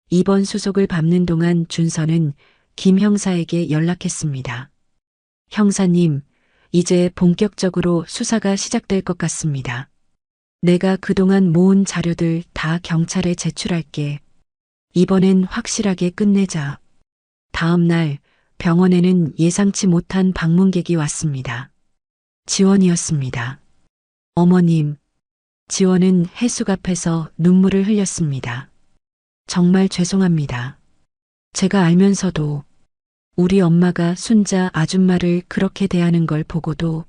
입원 수속을 밟는 동안 준서는 김 형사에게 연락했습니다. 형사님, 이제 본격적으로 수사가 시작될 것 같습니다. 내가 그동안 모은 자료들 다 경찰에 제출할게. 이번엔 확실하게 끝내자. 다음 날 병원에는 예상치 못한 방문객이 왔습니다. 지원이었습니다. 어머님, 지원은 해숙 앞에서 눈물을 흘렸습니다. 정말 죄송합니다. 제가 알면서도 우리 엄마가 순자 아줌마를 그렇게 대하는 걸 보고도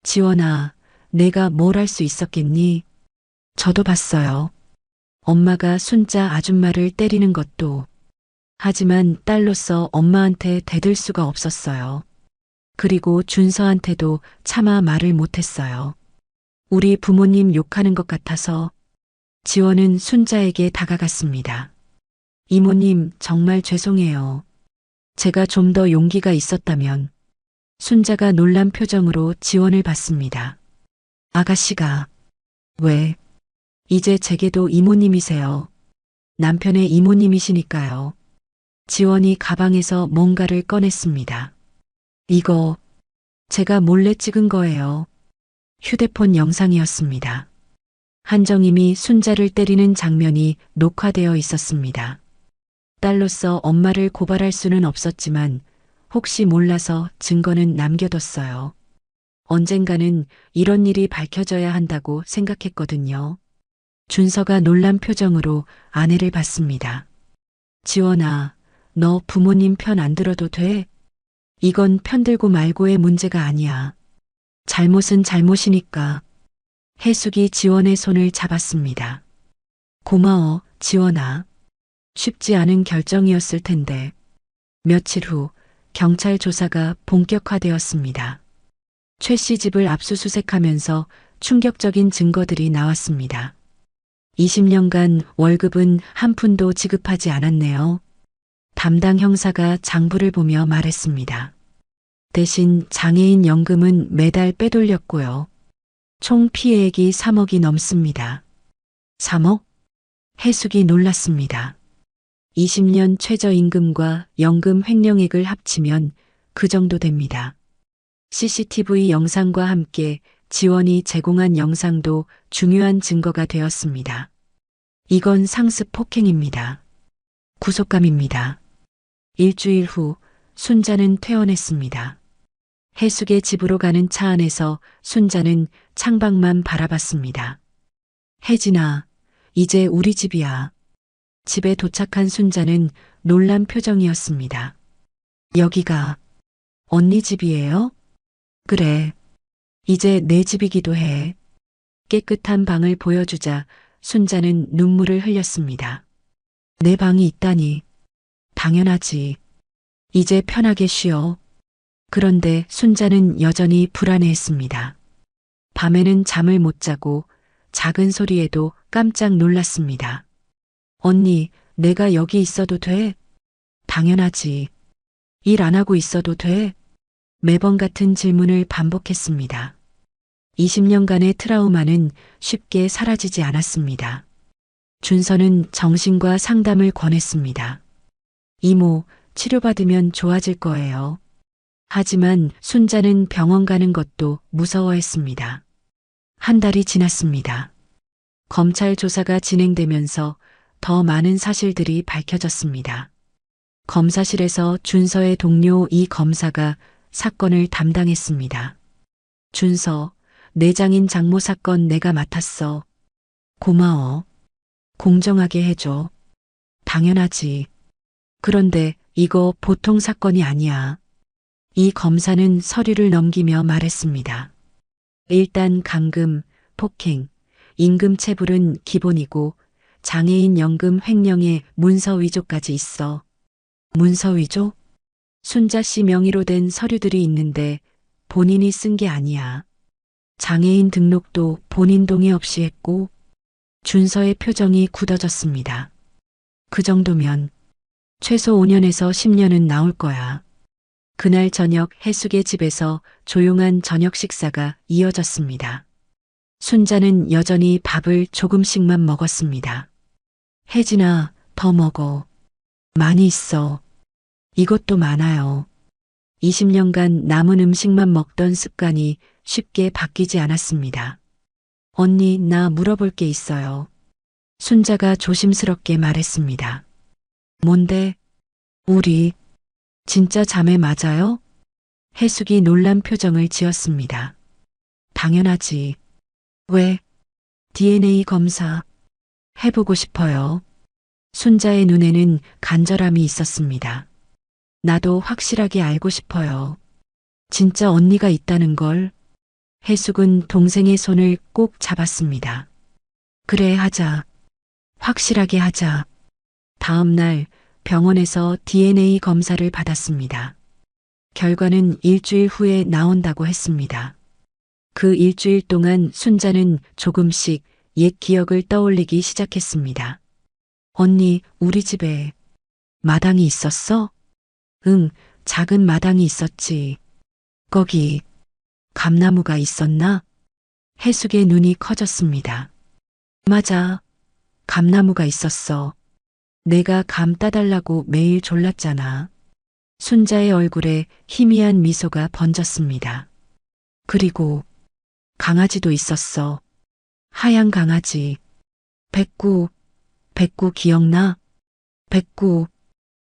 지원아, 내가 뭘 할 수 있었겠니? 저도 봤어요. 엄마가 순자 아줌마를 때리는 것도. 하지만 딸로서 엄마한테 대들 수가 없었어요. 그리고 준서한테도 차마 말을 못했어요. 우리 부모님 욕하는 것 같아서 지원은 순자에게 다가갔습니다. 이모님, 정말 죄송해요. 제가 좀 더 용기가 있었다면. 순자가 놀란 표정으로 지원을 봤습니다. 아가씨가. 왜? 이제 제게도 이모님이세요. 남편의 이모님이시니까요. 지원이 가방에서 뭔가를 꺼냈습니다. 이거 제가 몰래 찍은 거예요. 휴대폰 영상이었습니다. 한정임이 순자를 때리는 장면이 녹화되어 있었습니다. 딸로서 엄마를 고발할 수는 없었지만 혹시 몰라서 증거는 남겨뒀어요. 언젠가는 이런 일이 밝혀져야 한다고 생각했거든요. 준서가 놀란 표정으로 아내를 봤습니다. 지원아, 너 부모님 편 안 들어도 돼? 이건 편들고 말고의 문제가 아니야. 잘못은 잘못이니까. 해숙이 지원의 손을 잡았습니다. 고마워, 지원아. 쉽지 않은 결정이었을 텐데. 며칠 후 경찰 조사가 본격화되었습니다. 최 씨 집을 압수수색하면서 충격적인 증거들이 나왔습니다. 20년간 월급은 한 푼도 지급하지 않았네요. 담당 형사가 장부를 보며 말했습니다. 대신 장애인 연금은 매달 빼돌렸고요. 총 피해액이 3억이 넘습니다. 3억? 해숙이 놀랐습니다. 20년 최저임금과 연금 횡령액을 합치면 그 정도 됩니다. CCTV 영상과 함께 지원이 제공한 영상도 중요한 증거가 되었습니다. 이건 상습 폭행입니다. 구속감입니다. 일주일 후 순자는 퇴원했습니다. 해숙의 집으로 가는 차 안에서 순자는 창밖만 바라봤습니다. 혜진아, 이제 우리 집이야. 집에 도착한 순자는 놀란 표정이었습니다. 여기가 언니 집이에요? 그래. 이제 내 집이기도 해. 깨끗한 방을 보여주자 순자는 눈물을 흘렸습니다. 내 방이 있다니. 당연하지. 이제 편하게 쉬어. 그런데 순자는 여전히 불안해했습니다. 밤에는 잠을 못 자고 작은 소리에도 깜짝 놀랐습니다. 언니, 내가 여기 있어도 돼? 당연하지. 일 안 하고 있어도 돼? 매번 같은 질문을 반복했습니다. 20년간의 트라우마는 쉽게 사라지지 않았습니다. 준서는 정신과 상담을 권했습니다. 이모, 치료받으면 좋아질 거예요. 하지만 순자는 병원 가는 것도 무서워했습니다. 한 달이 지났습니다. 검찰 조사가 진행되면서 더 많은 사실들이 밝혀졌습니다. 검사실에서 준서의 동료 이 검사가 사건을 담당했습니다. 준서, 내장인 장모 사건 내가 맡았어. 고마워. 공정하게 해줘. 당연하지. 그런데 이거 보통 사건이 아니야. 이 검사는 서류를 넘기며 말했습니다. 일단 감금, 폭행, 임금 체불은 기본이고 장애인 연금 횡령에 문서 위조까지 있어. 문서 위조? 순자 씨 명의로 된 서류들이 있는데 본인이 쓴 게 아니야. 장애인 등록도 본인 동의 없이 했고 준서의 표정이 굳어졌습니다. 그 정도면 최소 5년에서 10년은 나올 거야. 그날 저녁 해숙의 집에서 조용한 저녁 식사가 이어졌습니다. 순자는 여전히 밥을 조금씩만 먹었습니다. 혜진아, 더 먹어. 많이 있어. 이것도 많아요. 20년간 남은 음식만 먹던 습관이 쉽게 바뀌지 않았습니다. 언니, 나 물어볼 게 있어요. 순자가 조심스럽게 말했습니다. 뭔데? 우리 진짜 자매 맞아요? 해숙이 놀란 표정을 지었습니다. 당연하지. 왜? DNA 검사 해보고 싶어요. 순자의 눈에는 간절함이 있었습니다. 나도 확실하게 알고 싶어요. 진짜 언니가 있다는 걸. 해숙은 동생의 손을 꼭 잡았습니다. 그래, 하자. 확실하게 하자. 다음 날 병원에서 DNA 검사를 받았습니다. 결과는 일주일 후에 나온다고 했습니다. 그 일주일 동안 순자는 조금씩 옛 기억을 떠올리기 시작했습니다. 언니, 우리 집에 마당이 있었어? 응, 작은 마당이 있었지. 거기 감나무가 있었나? 해숙의 눈이 커졌습니다. 맞아. 감나무가 있었어. 내가 감 따달라고 매일 졸랐잖아. 순자의 얼굴에 희미한 미소가 번졌습니다. 그리고 강아지도 있었어. 하얀 강아지. 백구, 백구 기억나? 백구.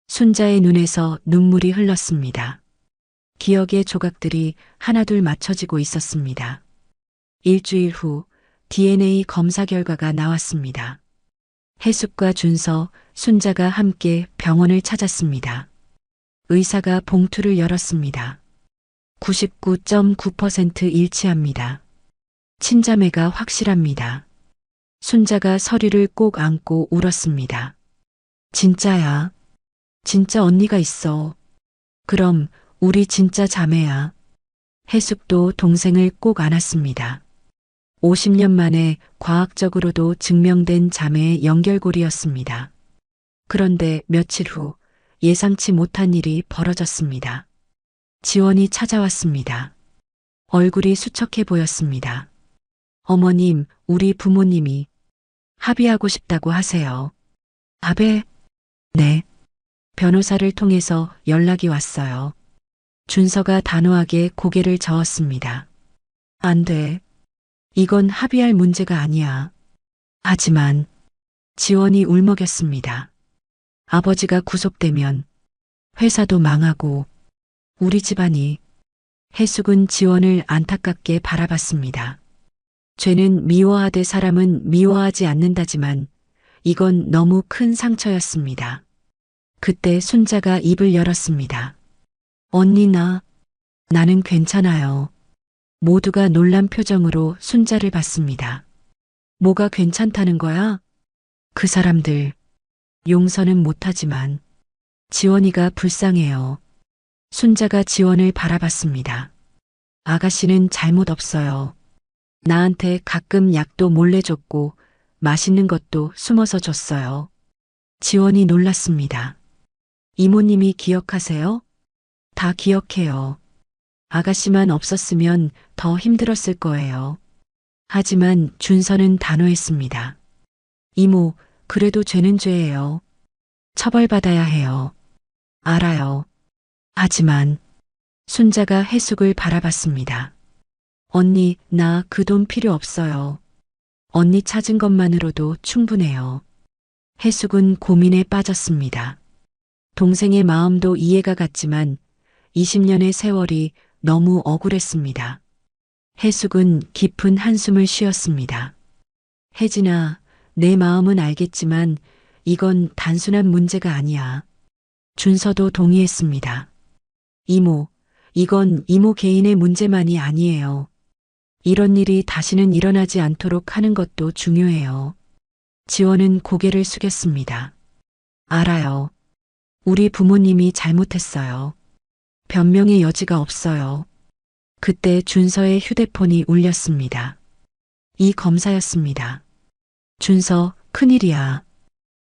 순자의 눈에서 눈물이 흘렀습니다. 기억의 조각들이 하나둘 맞춰지고 있었습니다. 일주일 후 DNA 검사 결과가 나왔습니다. 해숙과 준서, 순자가 함께 병원을 찾았습니다. 의사가 봉투를 열었습니다. 99.9% 일치합니다. 친자매가 확실합니다. 순자가 서류를 꼭 안고 울었습니다. 진짜야. 진짜 언니가 있어. 그럼 우리 진짜 자매야. 해숙도 동생을 꼭 안았습니다. 50년 만에 과학적으로도 증명된 자매의 연결고리였습니다. 그런데 며칠 후 예상치 못한 일이 벌어졌습니다. 지원이 찾아왔습니다. 얼굴이 수척해 보였습니다. 어머님, 우리 부모님이 합의하고 싶다고 하세요. 합의? 네. 변호사를 통해서 연락이 왔어요. 준서가 단호하게 고개를 저었습니다. 안 돼. 이건 합의할 문제가 아니야. 하지만 지원이 울먹였습니다. 아버지가 구속되면 회사도 망하고 우리 집안이. 해숙은 지원을 안타깝게 바라봤습니다. 죄는 미워하되 사람은 미워하지 않는다지만 이건 너무 큰 상처였습니다. 그때 순자가 입을 열었습니다. 언니, 나는 괜찮아요. 모두가 놀란 표정으로 순자를 봤습니다. 뭐가 괜찮다는 거야? 그 사람들 용서는 못하지만 지원이가 불쌍해요. 순자가 지원을 바라봤습니다. 아가씨는 잘못 없어요. 나한테 가끔 약도 몰래 줬고 맛있는 것도 숨어서 줬어요. 지원이 놀랐습니다. 이모님이 기억하세요? 다 기억해요. 아가씨만 없었으면 더 힘들었을 거예요. 하지만 준서는 단호했습니다. 이모, 그래도 죄는 죄예요. 처벌받아야 해요. 알아요. 하지만 순자가 해숙을 바라봤습니다. 언니, 나 그 돈 필요 없어요. 언니 찾은 것만으로도 충분해요. 해숙은 고민에 빠졌습니다. 동생의 마음도 이해가 갔지만 20년의 세월이 너무 억울했습니다. 해숙은 깊은 한숨을 쉬었습니다. 혜진아, 내 마음은 알겠지만 이건 단순한 문제가 아니야. 준서도 동의했습니다. 이모, 이건 이모 개인의 문제만이 아니에요. 이런 일이 다시는 일어나지 않도록 하는 것도 중요해요. 지원은 고개를 숙였습니다. 알아요. 우리 부모님이 잘못했어요. 변명의 여지가 없어요. 그때 준서의 휴대폰이 울렸습니다. 이 검사였습니다. 준서, 큰일이야.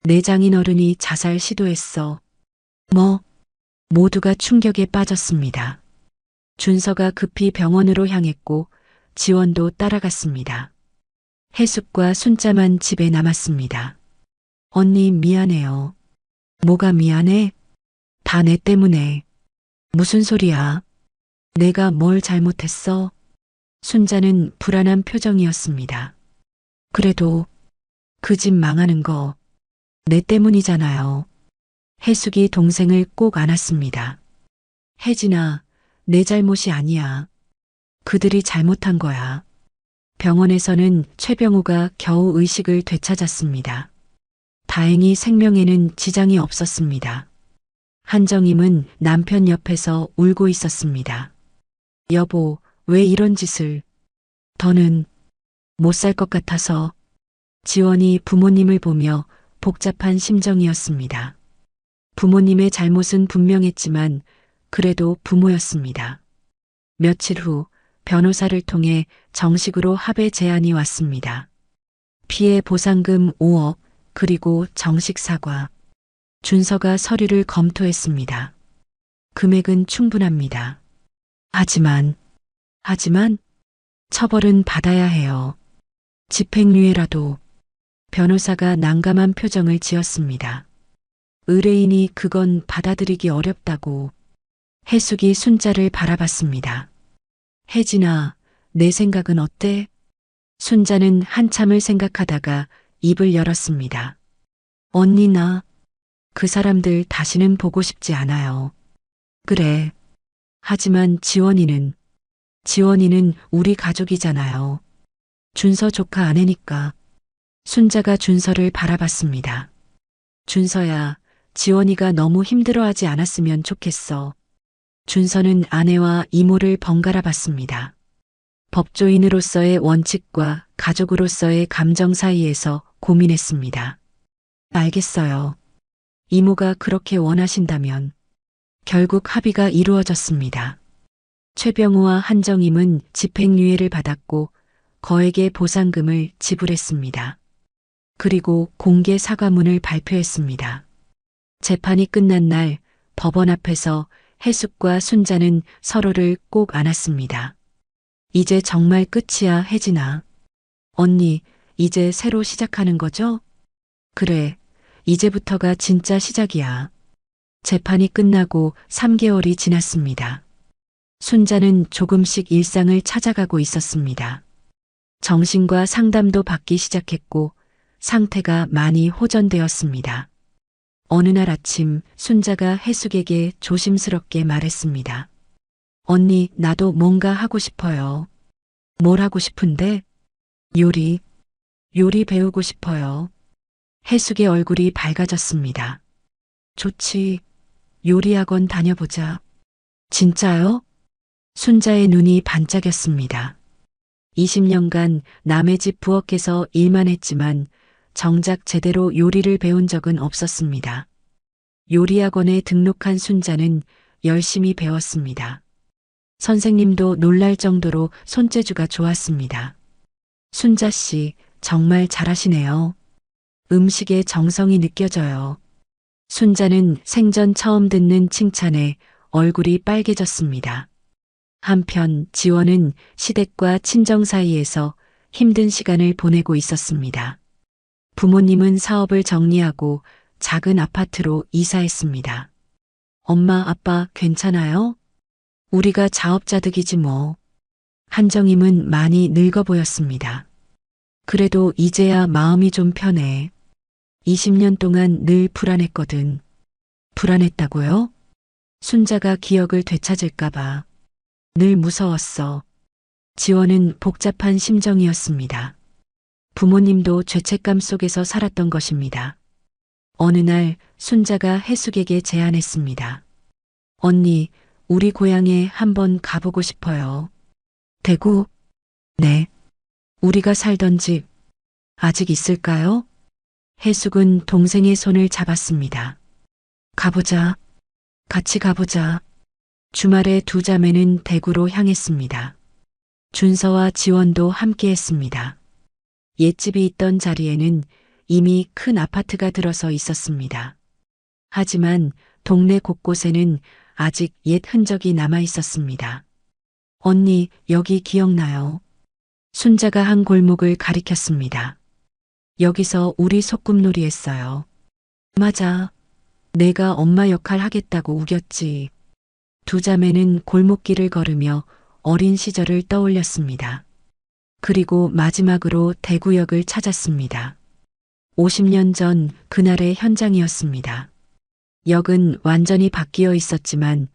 내 장인 어른이 자살 시도했어. 뭐? 모두가 충격에 빠졌습니다. 준서가 급히 병원으로 향했고 지원도 따라갔습니다. 해숙과 순자만 집에 남았습니다. 언니 미안해요. 뭐가 미안해? 다 내 때문에. 무슨 소리야? 내가 뭘 잘못했어? 순자는 불안한 표정이었습니다. 그래도 그 집 망하는 거 내 때문이잖아요. 해숙이 동생을 꼭 안았습니다. 혜진아, 내 잘못이 아니야. 그들이 잘못한 거야. 병원에서는 최병우가 겨우 의식을 되찾았습니다. 다행히 생명에는 지장이 없었습니다. 한정임은 남편 옆에서 울고 있었습니다. 여보, 왜 이런 짓을? 더는 못 살 것 같아서. 지원이 부모님을 보며 복잡한 심정이었습니다. 부모님의 잘못은 분명했지만 그래도 부모였습니다. 며칠 후 변호사를 통해 정식으로 합의 제안이 왔습니다. 피해 보상금 5억 그리고 정식 사과. 준서가 서류를 검토했습니다. 금액은 충분합니다. 하지만 처벌은 받아야 해요. 집행유예라도. 변호사가 난감한 표정을 지었습니다. 의뢰인이 그건 받아들이기 어렵다고. 해숙이 순자를 바라봤습니다. 혜진아, 내 생각은 어때? 순자는 한참을 생각하다가 입을 열었습니다. 언니 나 그 사람들 다시는 보고 싶지 않아요. 그래. 하지만 지원이는 우리 가족이잖아요. 준서 조카 아내니까. 순자가 준서를 바라봤습니다. 준서야, 지원이가 너무 힘들어하지 않았으면 좋겠어. 준서는 아내와 이모를 번갈아 봤습니다. 법조인으로서의 원칙과 가족으로서의 감정 사이에서 고민했습니다. 알겠어요. 이모가 그렇게 원하신다면. 결국 합의가 이루어졌습니다. 최병우와 한정임은 집행유예를 받았고 거액의 보상금을 지불했습니다. 그리고 공개 사과문을 발표했습니다. 재판이 끝난 날 법원 앞에서 해숙과 순자는 서로를 꼭 안았습니다. 이제 정말 끝이야, 혜진아. 언니, 이제 새로 시작하는 거죠? 그래, 이제부터가 진짜 시작이야. 재판이 끝나고 3개월이 지났습니다. 순자는 조금씩 일상을 찾아가고 있었습니다. 정신과 상담도 받기 시작했고 상태가 많이 호전되었습니다. 어느 날 아침 순자가 해숙에게 조심스럽게 말했습니다. 언니, 나도 뭔가 하고 싶어요. 뭘 하고 싶은데? 요리 배우고 싶어요. 해숙의 얼굴이 밝아졌습니다. 좋지. 요리학원 다녀보자. 진짜요? 순자의 눈이 반짝였습니다. 20년간 남의 집 부엌에서 일만 했지만 정작 제대로 요리를 배운 적은 없었습니다. 요리학원에 등록한 순자는 열심히 배웠습니다. 선생님도 놀랄 정도로 손재주가 좋았습니다. 순자 씨, 정말 잘하시네요. 음식에 정성이 느껴져요. 순자는 생전 처음 듣는 칭찬에 얼굴이 빨개졌습니다. 한편 지원은 시댁과 친정 사이에서 힘든 시간을 보내고 있었습니다. 부모님은 사업을 정리하고 작은 아파트로 이사했습니다. 엄마, 아빠 괜찮아요? 우리가 자업자득이지 뭐. 한정임은 많이 늙어 보였습니다. 그래도 이제야 마음이 좀 편해. 20년 동안 늘 불안했거든. 불안했다고요? 순자가 기억을 되찾을까봐. 늘 무서웠어. 지원은 복잡한 심정이었습니다. 부모님도 죄책감 속에서 살았던 것입니다. 어느 날 순자가 해숙에게 제안했습니다. 언니, 우리 고향에 한번 가보고 싶어요. 대구? 네. 우리가 살던 집 아직 있을까요? 해숙은 동생의 손을 잡았습니다. 가보자. 같이 가보자. 주말에 두 자매는 대구로 향했습니다. 준서와 지원도 함께했습니다. 옛집이 있던 자리에는 이미 큰 아파트가 들어서 있었습니다. 하지만 동네 곳곳에는 아직 옛 흔적이 남아 있었습니다. 언니, 여기 기억나요? 순자가 한 골목을 가리켰습니다. 여기서 우리 소꿉놀이 했어요. 맞아. 내가 엄마 역할 하겠다고 우겼지. 두 자매는 골목길을 걸으며 어린 시절을 떠올렸습니다. 그리고 마지막으로 대구역을 찾았습니다. 50년 전 그날의 현장이었습니다. 역은 완전히 바뀌어 있었지만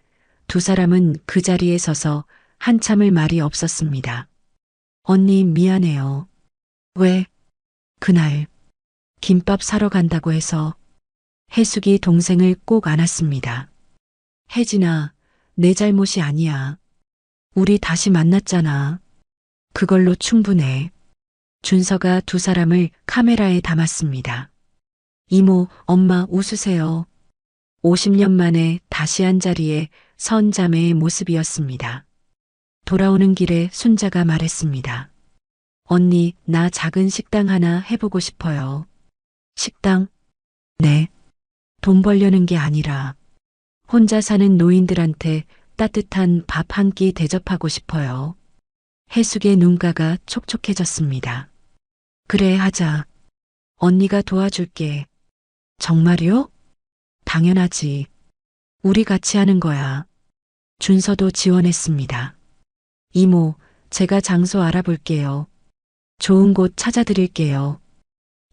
두 사람은 그 자리에 서서 한참을 말이 없었습니다. 언니 미안해요. 왜? 그날 김밥 사러 간다고 해서. 혜숙이 동생을 꼭 안았습니다. 혜진아, 내 잘못이 아니야. 우리 다시 만났잖아. 그걸로 충분해. 준서가 두 사람을 카메라에 담았습니다. 이모, 엄마 웃으세요. 50년 만에 다시 한 자리에 선 자매의 모습이었습니다. 돌아오는 길에 순자가 말했습니다. 언니, 나 작은 식당 하나 해보고 싶어요. 식당? 네. 돈 벌려는 게 아니라 혼자 사는 노인들한테 따뜻한 밥 한 끼 대접하고 싶어요. 혜숙의 눈가가 촉촉해졌습니다. 그래, 하자. 언니가 도와줄게. 정말요? 당연하지. 우리 같이 하는 거야. 준서도 지원했습니다. 이모, 제가 장소 알아볼게요. 좋은 곳 찾아드릴게요.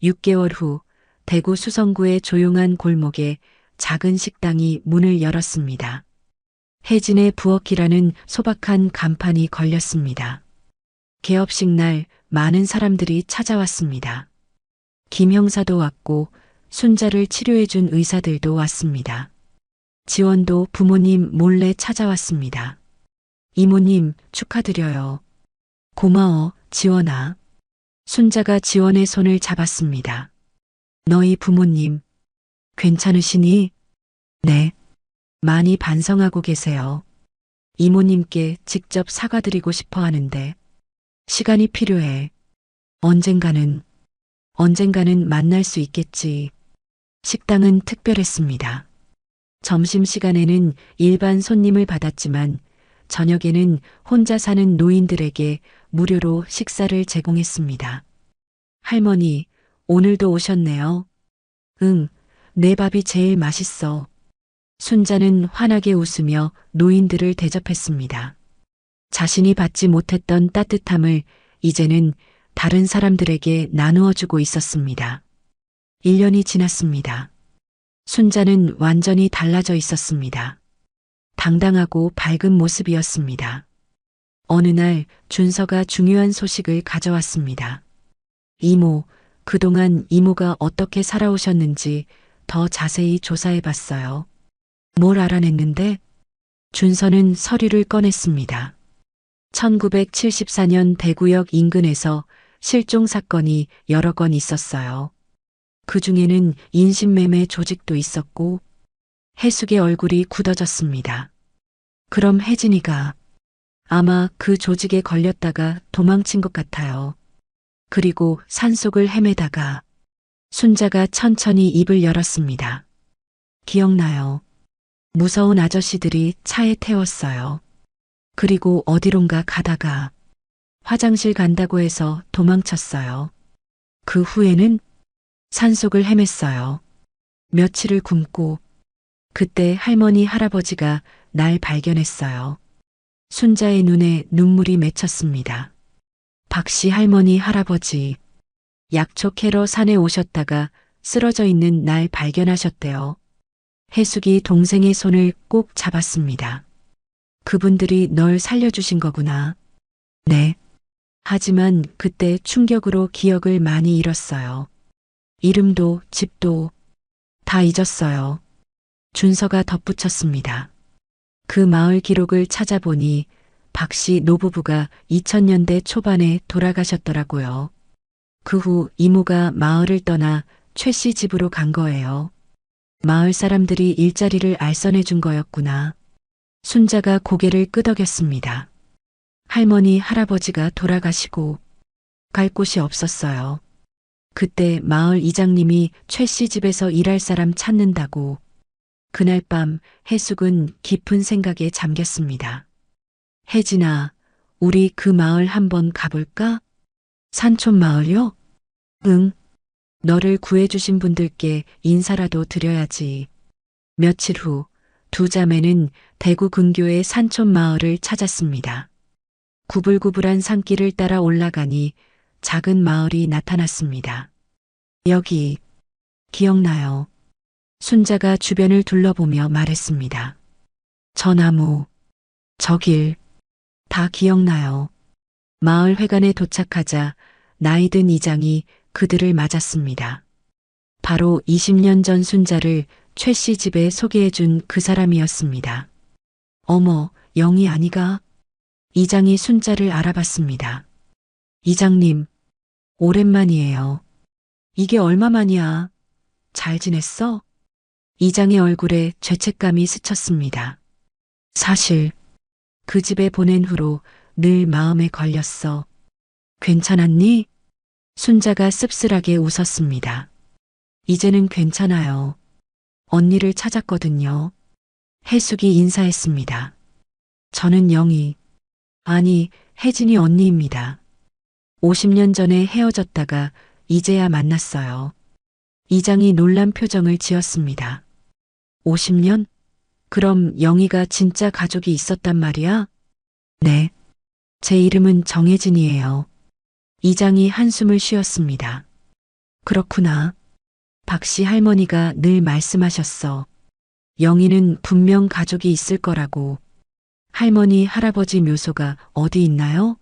6개월 후 대구 수성구의 조용한 골목에 작은 식당이 문을 열었습니다. 혜진의 부엌이라는 소박한 간판이 걸렸습니다. 개업식 날 많은 사람들이 찾아왔습니다. 김 형사도 왔고 순자를 치료해준 의사들도 왔습니다. 지원도 부모님 몰래 찾아왔습니다. 이모님 축하드려요. 고마워, 지원아. 순자가 지원의 손을 잡았습니다. 너희 부모님 괜찮으시니? 네. 많이 반성하고 계세요. 이모님께 직접 사과드리고 싶어 하는데 시간이 필요해. 언젠가는 만날 수 있겠지. 식당은 특별했습니다. 점심시간에는 일반 손님을 받았지만 저녁에는 혼자 사는 노인들에게 무료로 식사를 제공했습니다. 할머니, 오늘도 오셨네요. 응, 내 밥이 제일 맛있어. 순자는 환하게 웃으며 노인들을 대접했습니다. 자신이 받지 못했던 따뜻함을 이제는 다른 사람들에게 나누어 주고 있었습니다. 1년이 지났습니다. 순자는 완전히 달라져 있었습니다. 당당하고 밝은 모습이었습니다. 어느 날 준서가 중요한 소식을 가져왔습니다. 이모, 그동안 이모가 어떻게 살아오셨는지 더 자세히 조사해 봤어요. 뭘 알아냈는데? 준서는 서류를 꺼냈습니다. 1974년 대구역 인근에서 실종 사건이 여러 건 있었어요. 그 중에는 인신매매 조직도 있었고 혜숙의 얼굴이 굳어졌습니다. 그럼 혜진이가 아마 그 조직에 걸렸다가 도망친 것 같아요. 그리고 산속을 헤매다가 순자가 천천히 입을 열었습니다. 기억나요. 무서운 아저씨들이 차에 태웠어요. 그리고 어디론가 가다가 화장실 간다고 해서 도망쳤어요. 그 후에는 산속을 헤맸어요. 며칠을 굶고 그때 할머니 할아버지가 날 발견했어요. 순자의 눈에 눈물이 맺혔습니다. 박씨 할머니 할아버지 약초 캐러 산에 오셨다가 쓰러져 있는 날 발견하셨대요. 혜숙이 동생의 손을 꼭 잡았습니다. 그분들이 널 살려주신 거구나. 네. 하지만 그때 충격으로 기억을 많이 잃었어요. 이름도 집도 다 잊었어요. 준서가 덧붙였습니다. 그 마을 기록을 찾아보니 박씨 노부부가 2000년대 초반에 돌아가셨더라고요. 그 후 이모가 마을을 떠나 최 씨 집으로 간 거예요. 마을 사람들이 일자리를 알선해 준 거였구나. 순자가 고개를 끄덕였습니다. 할머니, 할아버지가 돌아가시고 갈 곳이 없었어요. 그때 마을 이장님이 최 씨 집에서 일할 사람 찾는다고. 그날 밤 해숙은 깊은 생각에 잠겼습니다. 혜진아, 우리 그 마을 한번 가볼까? 산촌 마을요? 응. 너를 구해주신 분들께 인사라도 드려야지. 며칠 후 두 자매는 대구 근교의 산촌 마을을 찾았습니다. 구불구불한 산길을 따라 올라가니 작은 마을이 나타났습니다. 여기 기억나요? 순자가 주변을 둘러보며 말했습니다. 저 나무, 저 길, 다 기억나요. 마을 회관에 도착하자 나이든 이장이 그들을 맞았습니다. 바로 20년 전 순자를 최 씨 집에 소개해준 그 사람이었습니다. 어머, 영희 아니가? 이장이 순자를 알아봤습니다. 이장님, 오랜만이에요. 이게 얼마만이야? 잘 지냈어? 이장의 얼굴에 죄책감이 스쳤습니다. 사실 그 집에 보낸 후로 늘 마음에 걸렸어. 괜찮았니? 순자가 씁쓸하게 웃었습니다. 이제는 괜찮아요. 언니를 찾았거든요. 해숙이 인사했습니다. 저는 영희, 아니 혜진이 언니입니다. 50년 전에 헤어졌다가 이제야 만났어요. 이장이 놀란 표정을 지었습니다. 50년? 그럼 영희가 진짜 가족이 있었단 말이야? 네. 제 이름은 정혜진이에요. 이장이 한숨을 쉬었습니다. 그렇구나. 박씨 할머니가 늘 말씀하셨어. 영희는 분명 가족이 있을 거라고. 할머니, 할아버지 묘소가 어디 있나요?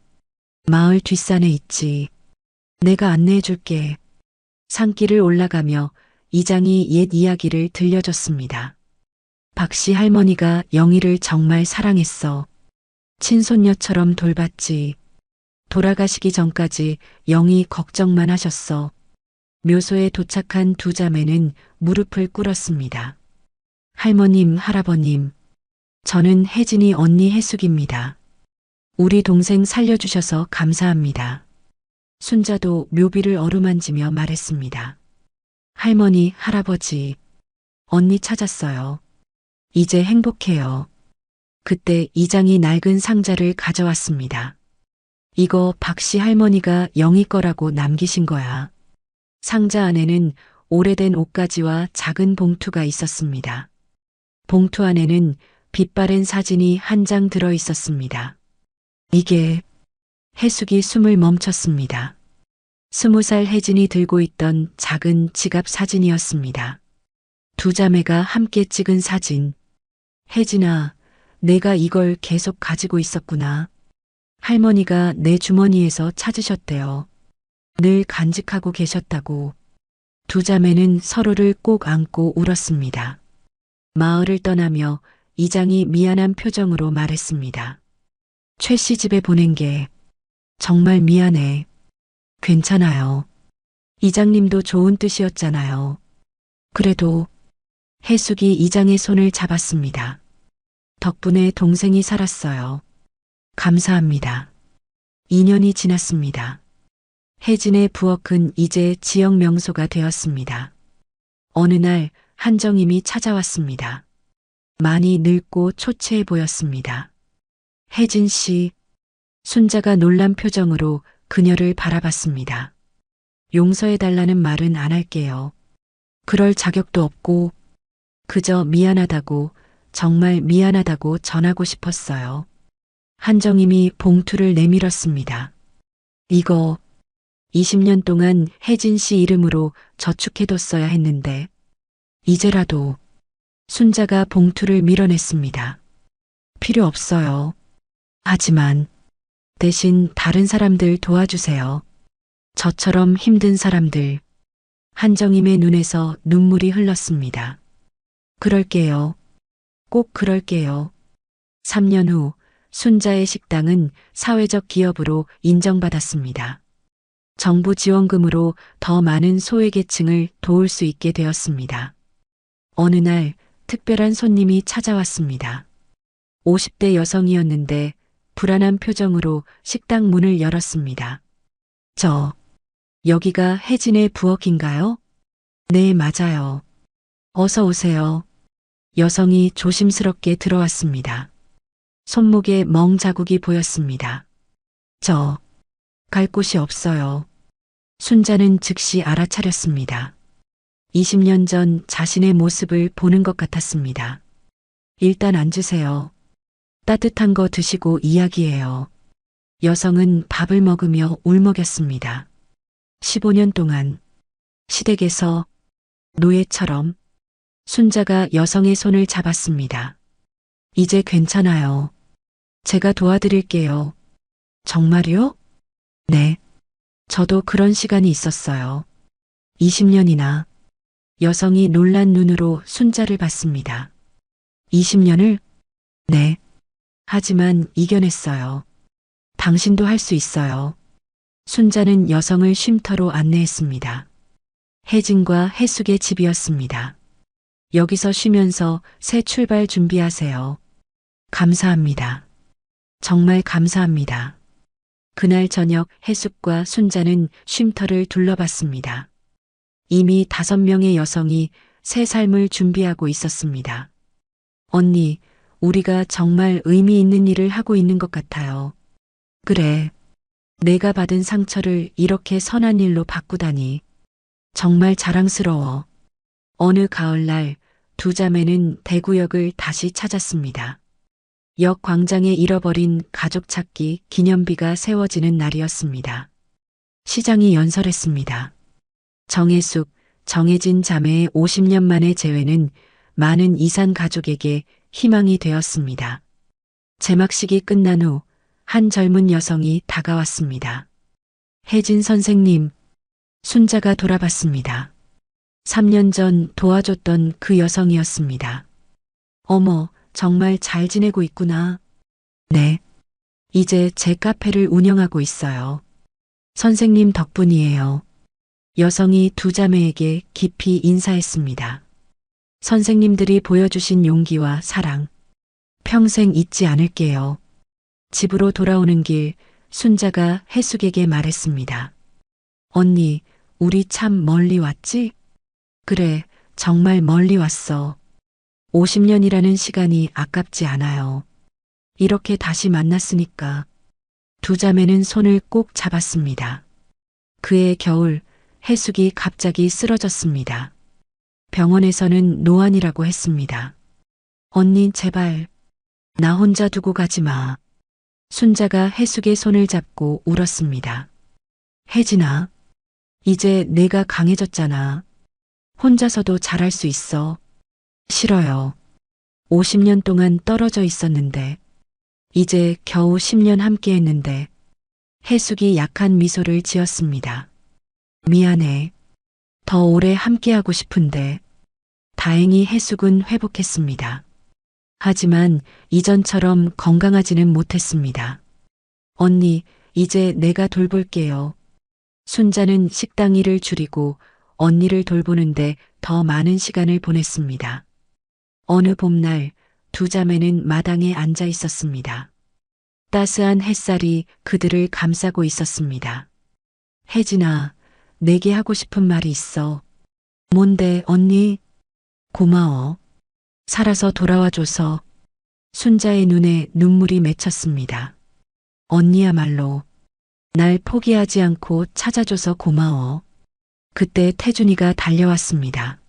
마을 뒷산에 있지. 내가 안내해 줄게. 산길을 올라가며 이장이 옛 이야기를 들려줬습니다. 박씨 할머니가 영희를 정말 사랑했어. 친손녀처럼 돌봤지. 돌아가시기 전까지 영희 걱정만 하셨어. 묘소에 도착한 두 자매는 무릎을 꿇었습니다. 할머님, 할아버님, 저는 혜진이 언니 해숙입니다. 우리 동생 살려주셔서 감사합니다. 순자도 묘비를 어루만지며 말했습니다. 할머니, 할아버지, 언니 찾았어요. 이제 행복해요. 그때 이장이 낡은 상자를 가져왔습니다. 이거 박씨 할머니가 영희 거라고 남기신 거야. 상자 안에는 오래된 옷가지와 작은 봉투가 있었습니다. 봉투 안에는 빛바랜 사진이 한 장 들어 있었습니다. 이게 해숙이 숨을 멈췄습니다. 20살 혜진이 들고 있던 작은 지갑 사진이었습니다. 두 자매가 함께 찍은 사진. 혜진아, 내가 이걸 계속 가지고 있었구나. 할머니가 내 주머니에서 찾으셨대요. 늘 간직하고 계셨다고. 두 자매는 서로를 꼭 안고 울었습니다. 마을을 떠나며 이장이 미안한 표정으로 말했습니다. 최 씨 집에 보낸 게 정말 미안해. 괜찮아요. 이장님도 좋은 뜻이었잖아요. 그래도 해숙이 이장의 손을 잡았습니다. 덕분에 동생이 살았어요. 감사합니다. 2년이 지났습니다. 혜진의 부엌은 이제 지역 명소가 되었습니다. 어느 날 한정임이 찾아왔습니다. 많이 늙고 초췌해 보였습니다. 혜진 씨, 순자가 놀란 표정으로 그녀를 바라봤습니다. 용서해달라는 말은 안 할게요. 그럴 자격도 없고 그저 미안하다고, 정말 미안하다고 전하고 싶었어요. 한정임이 봉투를 내밀었습니다. 이거 20년 동안 혜진 씨 이름으로 저축해뒀어야 했는데 이제라도. 순자가 봉투를 밀어냈습니다. 필요 없어요. 하지만 대신 다른 사람들 도와주세요. 저처럼 힘든 사람들. 한정임의 눈에서 눈물이 흘렀습니다. 그럴게요. 꼭 그럴게요. 3년 후 순자의 식당은 사회적 기업으로 인정받았습니다. 정부 지원금으로 더 많은 소외계층을 도울 수 있게 되었습니다. 어느 날 특별한 손님이 찾아왔습니다. 50대 여성이었는데 불안한 표정으로 식당 문을 열었습니다. 여기가 혜진의 부엌인가요? 네, 맞아요. 어서 오세요. 여성이 조심스럽게 들어왔습니다. 손목에 멍 자국이 보였습니다. 갈 곳이 없어요. 순자는 즉시 알아차렸습니다. 20년 전 자신의 모습을 보는 것 같았습니다. 일단 앉으세요. 따뜻한 거 드시고 이야기해요. 여성은 밥을 먹으며 울먹였습니다. 15년 동안 시댁에서 노예처럼. 순자가 여성의 손을 잡았습니다. 이제 괜찮아요. 제가 도와드릴게요. 정말요? 네. 저도 그런 시간이 있었어요. 20년이나. 여성이 놀란 눈으로 순자를 봤습니다. 20년을? 네. 하지만 이겨냈어요. 당신도 할 수 있어요. 순자는 여성을 쉼터로 안내했습니다. 혜진과 혜숙의 집이었습니다. 여기서 쉬면서 새 출발 준비하세요. 감사합니다. 정말 감사합니다. 그날 저녁 혜숙과 순자는 쉼터를 둘러봤습니다. 이미 5명의 여성이 새 삶을 준비하고 있었습니다. 언니, 우리가 정말 의미 있는 일을 하고 있는 것 같아요. 그래. 내가 받은 상처를 이렇게 선한 일로 바꾸다니. 정말 자랑스러워. 어느 가을날 두 자매는 대구역을 다시 찾았습니다. 역 광장에 잃어버린 가족 찾기 기념비가 세워지는 날이었습니다. 시장이 연설했습니다. 정혜숙, 정혜진 자매의 50년 만의 재회는 많은 이산 가족에게 희망이 되었습니다. 제막식이 끝난 후 한 젊은 여성이 다가왔습니다. 혜진 선생님, 순자가 돌아봤습니다. 3년 전 도와줬던 그 여성이었습니다. 어머, 정말 잘 지내고 있구나. 네. 이제 제 카페를 운영하고 있어요. 선생님 덕분이에요. 여성이 두 자매에게 깊이 인사했습니다. 선생님들이 보여주신 용기와 사랑, 평생 잊지 않을게요. 집으로 돌아오는 길, 순자가 혜숙에게 말했습니다. 언니, 우리 참 멀리 왔지? 그래, 정말 멀리 왔어. 50년이라는 시간이 아깝지 않아요. 이렇게 다시 만났으니까. 두 자매는 손을 꼭 잡았습니다. 그해 겨울, 혜숙이 갑자기 쓰러졌습니다. 병원에서는 노안이라고 했습니다. 언니, 제발, 나 혼자 두고 가지 마. 순자가 혜숙의 손을 잡고 울었습니다. 혜진아, 이제 내가 강해졌잖아. 혼자서도 잘할 수 있어. 싫어요. 50년 동안 떨어져 있었는데, 이제 겨우 10년 함께 했는데, 혜숙이 약한 미소를 지었습니다. 미안해. 더 오래 함께하고 싶은데, 다행히 혜숙은 회복했습니다. 하지만 이전처럼 건강하지는 못했습니다. 언니, 이제 내가 돌볼게요. 순자는 식당 일을 줄이고 언니를 돌보는데 더 많은 시간을 보냈습니다. 어느 봄날 두 자매는 마당에 앉아 있었습니다. 따스한 햇살이 그들을 감싸고 있었습니다. 혜진아, 내게 하고 싶은 말이 있어. 뭔데, 언니? 고마워. 살아서 돌아와줘서. 순자의 눈에 눈물이 맺혔습니다. 언니야말로 날 포기하지 않고 찾아줘서 고마워. 그때 태준이가 달려왔습니다.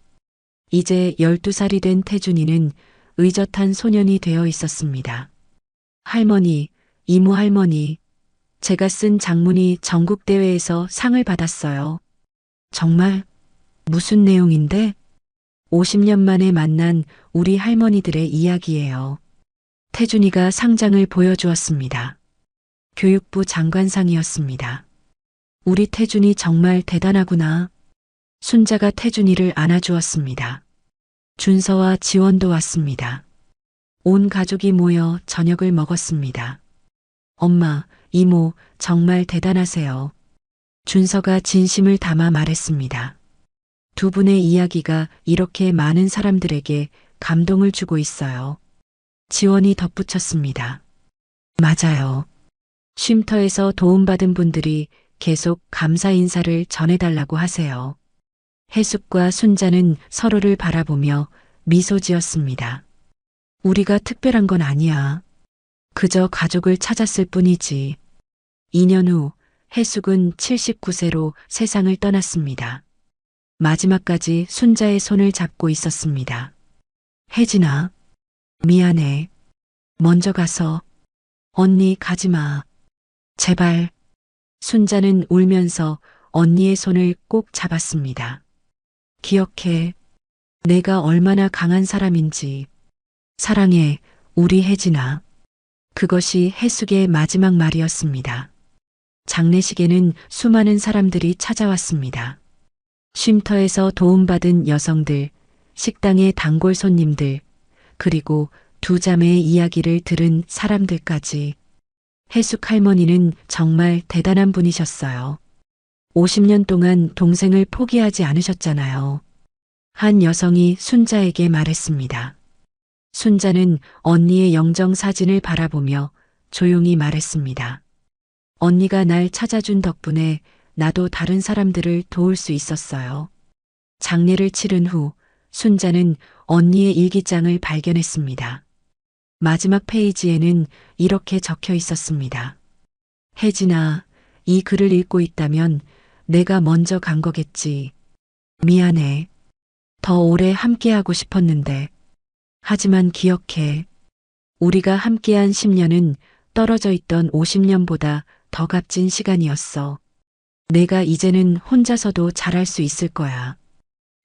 이제 12살이 된 태준이는 의젓한 소년이 되어 있었습니다. 할머니, 이모 할머니, 제가 쓴 장문이 전국대회에서 상을 받았어요. 정말? 무슨 내용인데? 50년 만에 만난 우리 할머니들의 이야기예요. 태준이가 상장을 보여주었습니다. 교육부 장관상이었습니다. 우리 태준이 정말 대단하구나. 순자가 태준이를 안아주었습니다. 준서와 지원도 왔습니다. 온 가족이 모여 저녁을 먹었습니다. 엄마, 이모, 정말 대단하세요. 준서가 진심을 담아 말했습니다. 두 분의 이야기가 이렇게 많은 사람들에게 감동을 주고 있어요. 지원이 덧붙였습니다. 맞아요. 쉼터에서 도움받은 분들이 계속 감사 인사를 전해달라고 하세요. 해숙과 순자는 서로를 바라보며 미소 지었습니다. 우리가 특별한 건 아니야. 그저 가족을 찾았을 뿐이지. 2년 후 해숙은 79세로 세상을 떠났습니다. 마지막까지 순자의 손을 잡고 있었습니다. 혜진아, 미안해. 먼저 가서. 언니 가지 마. 제발. 순자는 울면서 언니의 손을 꼭 잡았습니다. 기억해. 내가 얼마나 강한 사람인지. 사랑해, 우리 혜진아. 그것이 해숙의 마지막 말이었습니다. 장례식에는 수많은 사람들이 찾아왔습니다. 쉼터에서 도움받은 여성들, 식당의 단골 손님들, 그리고 두 자매의 이야기를 들은 사람들까지. 해숙 할머니는 정말 대단한 분이셨어요. 50년 동안 동생을 포기하지 않으셨잖아요. 한 여성이 순자에게 말했습니다. 순자는 언니의 영정 사진을 바라보며 조용히 말했습니다. 언니가 날 찾아준 덕분에 나도 다른 사람들을 도울 수 있었어요. 장례를 치른 후 순자는 언니의 일기장을 발견했습니다. 마지막 페이지에는 이렇게 적혀 있었습니다. 혜진아, 이 글을 읽고 있다면 내가 먼저 간 거겠지. 미안해. 더 오래 함께하고 싶었는데. 하지만 기억해. 우리가 함께한 10년은 떨어져 있던 50년보다 더 값진 시간이었어. 내가 이제는 혼자서도 잘할 수 있을 거야.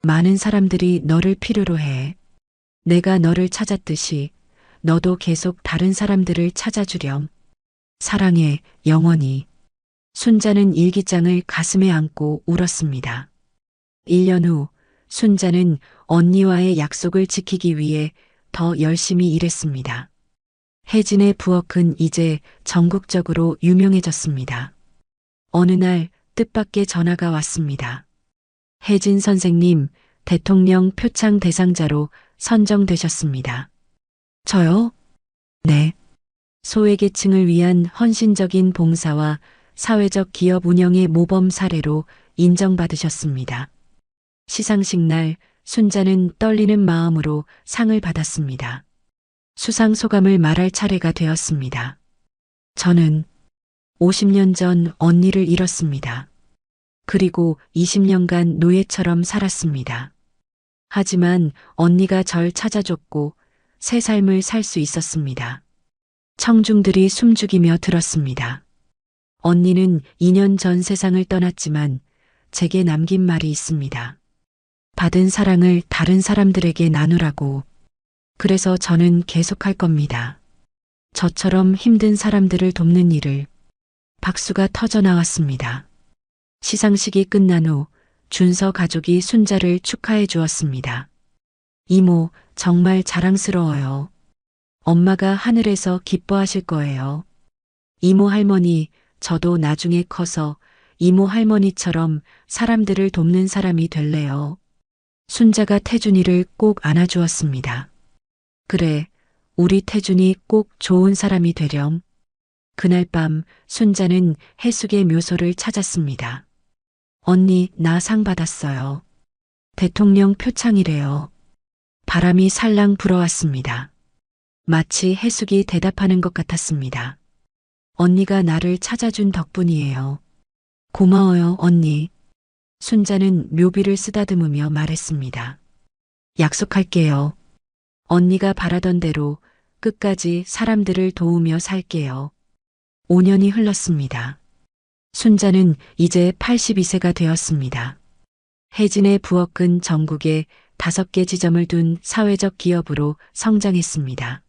많은 사람들이 너를 필요로 해. 내가 너를 찾았듯이 너도 계속 다른 사람들을 찾아주렴. 사랑해, 영원히. 순자는 일기장을 가슴에 안고 울었습니다. 1년 후 순자는 언니와의 약속을 지키기 위해 더 열심히 일했습니다. 혜진의 부엌은 이제 전국적으로 유명해졌습니다. 어느 날 뜻밖의 전화가 왔습니다. 혜진 선생님, 대통령 표창 대상자로 선정되셨습니다. 저요? 네. 소외계층을 위한 헌신적인 봉사와 사회적 기업 운영의 모범 사례로 인정받으셨습니다. 시상식 날 순자는 떨리는 마음으로 상을 받았습니다. 수상 소감을 말할 차례가 되었습니다. 저는 50년 전 언니를 잃었습니다. 그리고 20년간 노예처럼 살았습니다. 하지만 언니가 절 찾아줬고 새 삶을 살 수 있었습니다. 청중들이 숨죽이며 들었습니다. 언니는 2년 전 세상을 떠났지만 제게 남긴 말이 있습니다. 받은 사랑을 다른 사람들에게 나누라고. 그래서 저는 계속할 겁니다. 저처럼 힘든 사람들을 돕는 일을. 박수가 터져 나왔습니다. 시상식이 끝난 후 준서 가족이 순자를 축하해 주었습니다. 이모, 정말 자랑스러워요. 엄마가 하늘에서 기뻐하실 거예요. 이모 할머니, 저도 나중에 커서 이모 할머니처럼 사람들을 돕는 사람이 될래요. 순자가 태준이를 꼭 안아주었습니다. 그래, 우리 태준이 꼭 좋은 사람이 되렴. 그날 밤 순자는 해숙의 묘소를 찾았습니다. 언니, 나 상 받았어요. 대통령 표창이래요. 바람이 살랑 불어왔습니다. 마치 해숙이 대답하는 것 같았습니다. 언니가 나를 찾아준 덕분이에요. 고마워요, 언니. 순자는 묘비를 쓰다듬으며 말했습니다. 약속할게요. 언니가 바라던 대로 끝까지 사람들을 도우며 살게요. 5년이 흘렀습니다. 순자는 이제 82세가 되었습니다. 혜진의 부엌은 전국에 5개 지점을 둔 사회적 기업으로 성장했습니다.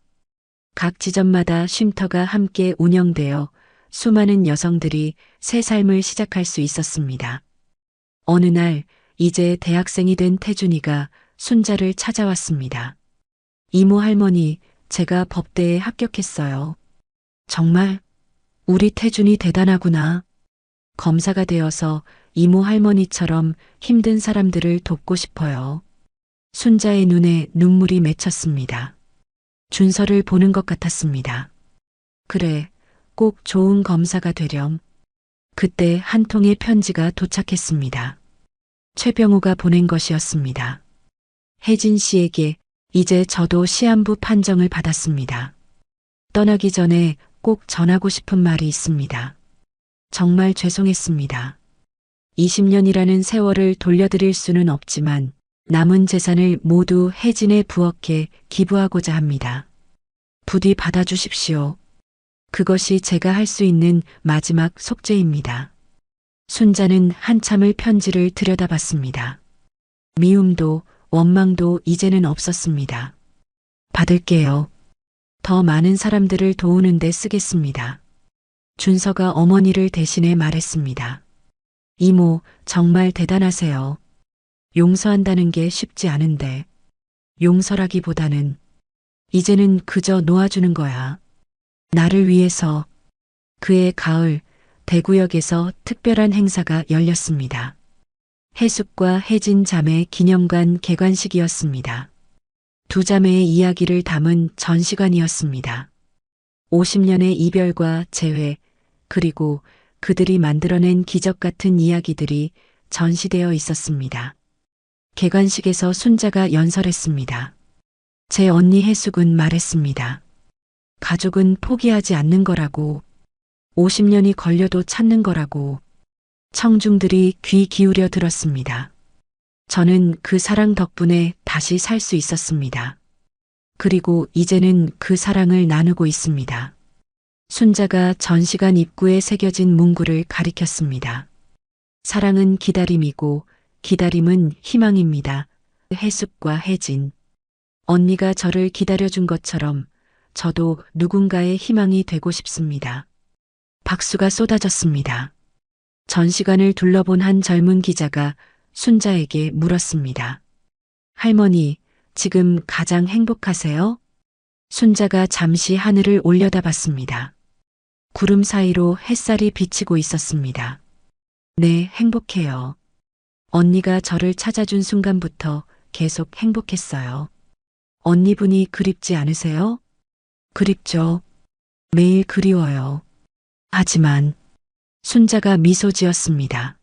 각 지점마다 쉼터가 함께 운영되어 수많은 여성들이 새 삶을 시작할 수 있었습니다. 어느 날 이제 대학생이 된 태준이가 순자를 찾아왔습니다. 이모 할머니, 제가 법대에 합격했어요. 정말? 우리 태준이 대단하구나. 검사가 되어서 이모 할머니처럼 힘든 사람들을 돕고 싶어요. 순자의 눈에 눈물이 맺혔습니다. 준서를 보는 것 같았습니다. 그래, 꼭 좋은 검사가 되렴. 그때 한 통의 편지가 도착했습니다. 최병우가 보낸 것이었습니다. 혜진 씨에게 이제 저도 시한부 판정을 받았습니다. 떠나기 전에 꼭 전하고 싶은 말이 있습니다. 정말 죄송했습니다. 20년이라는 세월을 돌려드릴 수는 없지만 남은 재산을 모두 혜진의 부엌에 기부하고자 합니다. 부디 받아주십시오. 그것이 제가 할 수 있는 마지막 속죄입니다. 순자는 한참을 편지를 들여다봤습니다. 미움도 원망도 이제는 없었습니다. 받을게요. 더 많은 사람들을 도우는 데 쓰겠습니다. 준서가 어머니를 대신해 말했습니다. 이모, 정말 대단하세요. 용서한다는 게 쉽지 않은데, 용서라기보다는 이제는 그저 놓아주는 거야. 나를 위해서. 그해 가을, 대구역에서 특별한 행사가 열렸습니다. 해숙과 혜진 자매 기념관 개관식이었습니다. 두 자매의 이야기를 담은 전시관이었습니다. 50년의 이별과 재회, 그리고 그들이 만들어낸 기적 같은 이야기들이 전시되어 있었습니다. 개관식에서 순자가 연설했습니다. 제 언니 해숙은 말했습니다. 가족은 포기하지 않는 거라고, 50년이 걸려도 찾는 거라고. 청중들이 귀 기울여 들었습니다. 저는 그 사랑 덕분에 다시 살 수 있었습니다. 그리고 이제는 그 사랑을 나누고 있습니다. 순자가 전시관 입구에 새겨진 문구를 가리켰습니다. 사랑은 기다림이고 기다림은 희망입니다. 해숙과 혜진. 언니가 저를 기다려준 것처럼 저도 누군가의 희망이 되고 싶습니다. 박수가 쏟아졌습니다. 전시관을 둘러본 한 젊은 기자가 순자에게 물었습니다. 할머니, 지금 가장 행복하세요? 순자가 잠시 하늘을 올려다봤습니다. 구름 사이로 햇살이 비치고 있었습니다. 네, 행복해요. 언니가 저를 찾아준 순간부터 계속 행복했어요. 언니분이 그립지 않으세요? 그립죠. 매일 그리워요. 하지만 순자가 미소 지었습니다.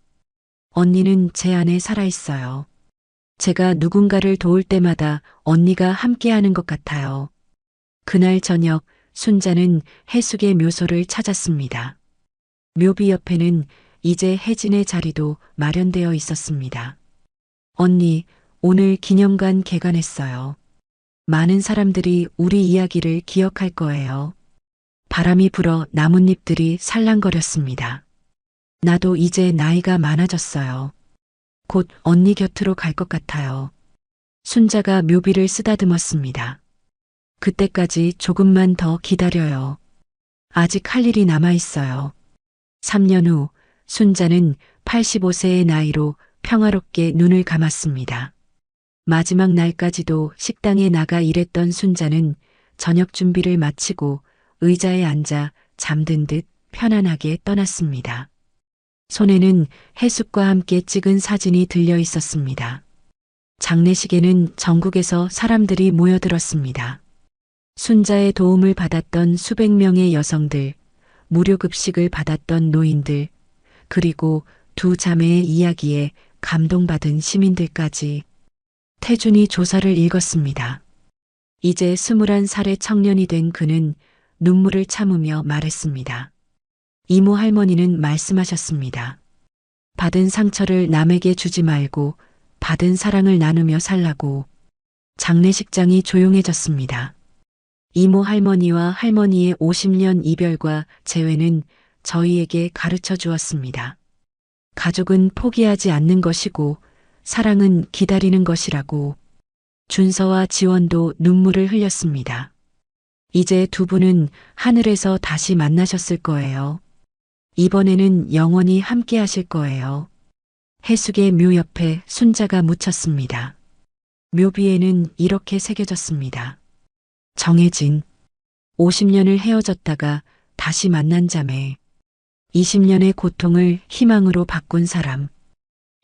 언니는 제 안에 살아있어요. 제가 누군가를 도울 때마다 언니가 함께하는 것 같아요. 그날 저녁 순자는 해숙의 묘소를 찾았습니다. 묘비 옆에는 이제 혜진의 자리도 마련되어 있었습니다. 언니, 오늘 기념관 개관했어요. 많은 사람들이 우리 이야기를 기억할 거예요. 바람이 불어 나뭇잎들이 살랑거렸습니다. 나도 이제 나이가 많아졌어요. 곧 언니 곁으로 갈 것 같아요. 순자가 묘비를 쓰다듬었습니다. 그때까지 조금만 더 기다려요. 아직 할 일이 남아 있어요. 3년 후 순자는 85세의 나이로 평화롭게 눈을 감았습니다. 마지막 날까지도 식당에 나가 일했던 순자는 저녁 준비를 마치고 의자에 앉아 잠든 듯 편안하게 떠났습니다. 손에는 해숙과 함께 찍은 사진이 들려 있었습니다. 장례식에는 전국에서 사람들이 모여들었습니다. 순자의 도움을 받았던 수백 명의 여성들, 무료 급식을 받았던 노인들, 그리고 두 자매의 이야기에 감동받은 시민들까지. 태준이 조사를 읽었습니다. 이제 21살의 청년이 된 그는 눈물을 참으며 말했습니다. 이모 할머니는 말씀하셨습니다. 받은 상처를 남에게 주지 말고 받은 사랑을 나누며 살라고. 장례식장이 조용해졌습니다. 이모 할머니와 할머니의 50년 이별과 재회는 저희에게 가르쳐 주었습니다. 가족은 포기하지 않는 것이고 사랑은 기다리는 것이라고. 준서와 지원도 눈물을 흘렸습니다. 이제 두 분은 하늘에서 다시 만나셨을 거예요. 이번에는 영원히 함께 하실 거예요. 해숙의 묘 옆에 순자가 묻혔습니다. 묘비에는 이렇게 새겨졌습니다. 정혜진, 50년을 헤어졌다가 다시 만난 자매. 20년의 고통을 희망으로 바꾼 사람.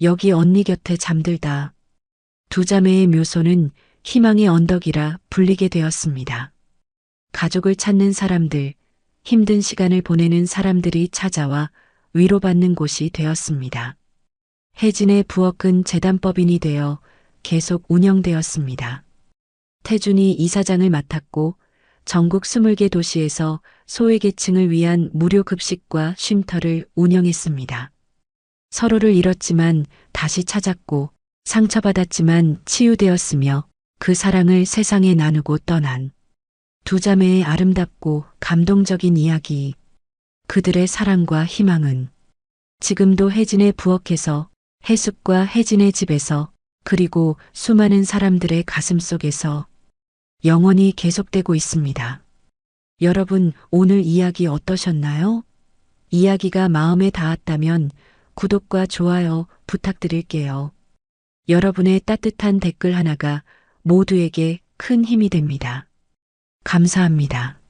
여기 언니 곁에 잠들다. 두 자매의 묘소는 희망의 언덕이라 불리게 되었습니다. 가족을 찾는 사람들, 힘든 시간을 보내는 사람들이 찾아와 위로받는 곳이 되었습니다. 혜진의 부엌은 재단법인이 되어 계속 운영되었습니다. 태준이 이사장을 맡았고 전국 20개 도시에서 소외계층을 위한 무료 급식과 쉼터를 운영했습니다. 서로를 잃었지만 다시 찾았고 상처받았지만 치유되었으며 그 사랑을 세상에 나누고 떠난 두 자매의 아름답고 감동적인 이야기. 그들의 사랑과 희망은 지금도 혜진의 부엌에서, 해숙과 혜진의 집에서, 그리고 수많은 사람들의 가슴 속에서 영원히 계속되고 있습니다. 여러분, 오늘 이야기 어떠셨나요? 이야기가 마음에 닿았다면 구독과 좋아요 부탁드릴게요. 여러분의 따뜻한 댓글 하나가 모두에게 큰 힘이 됩니다. 감사합니다.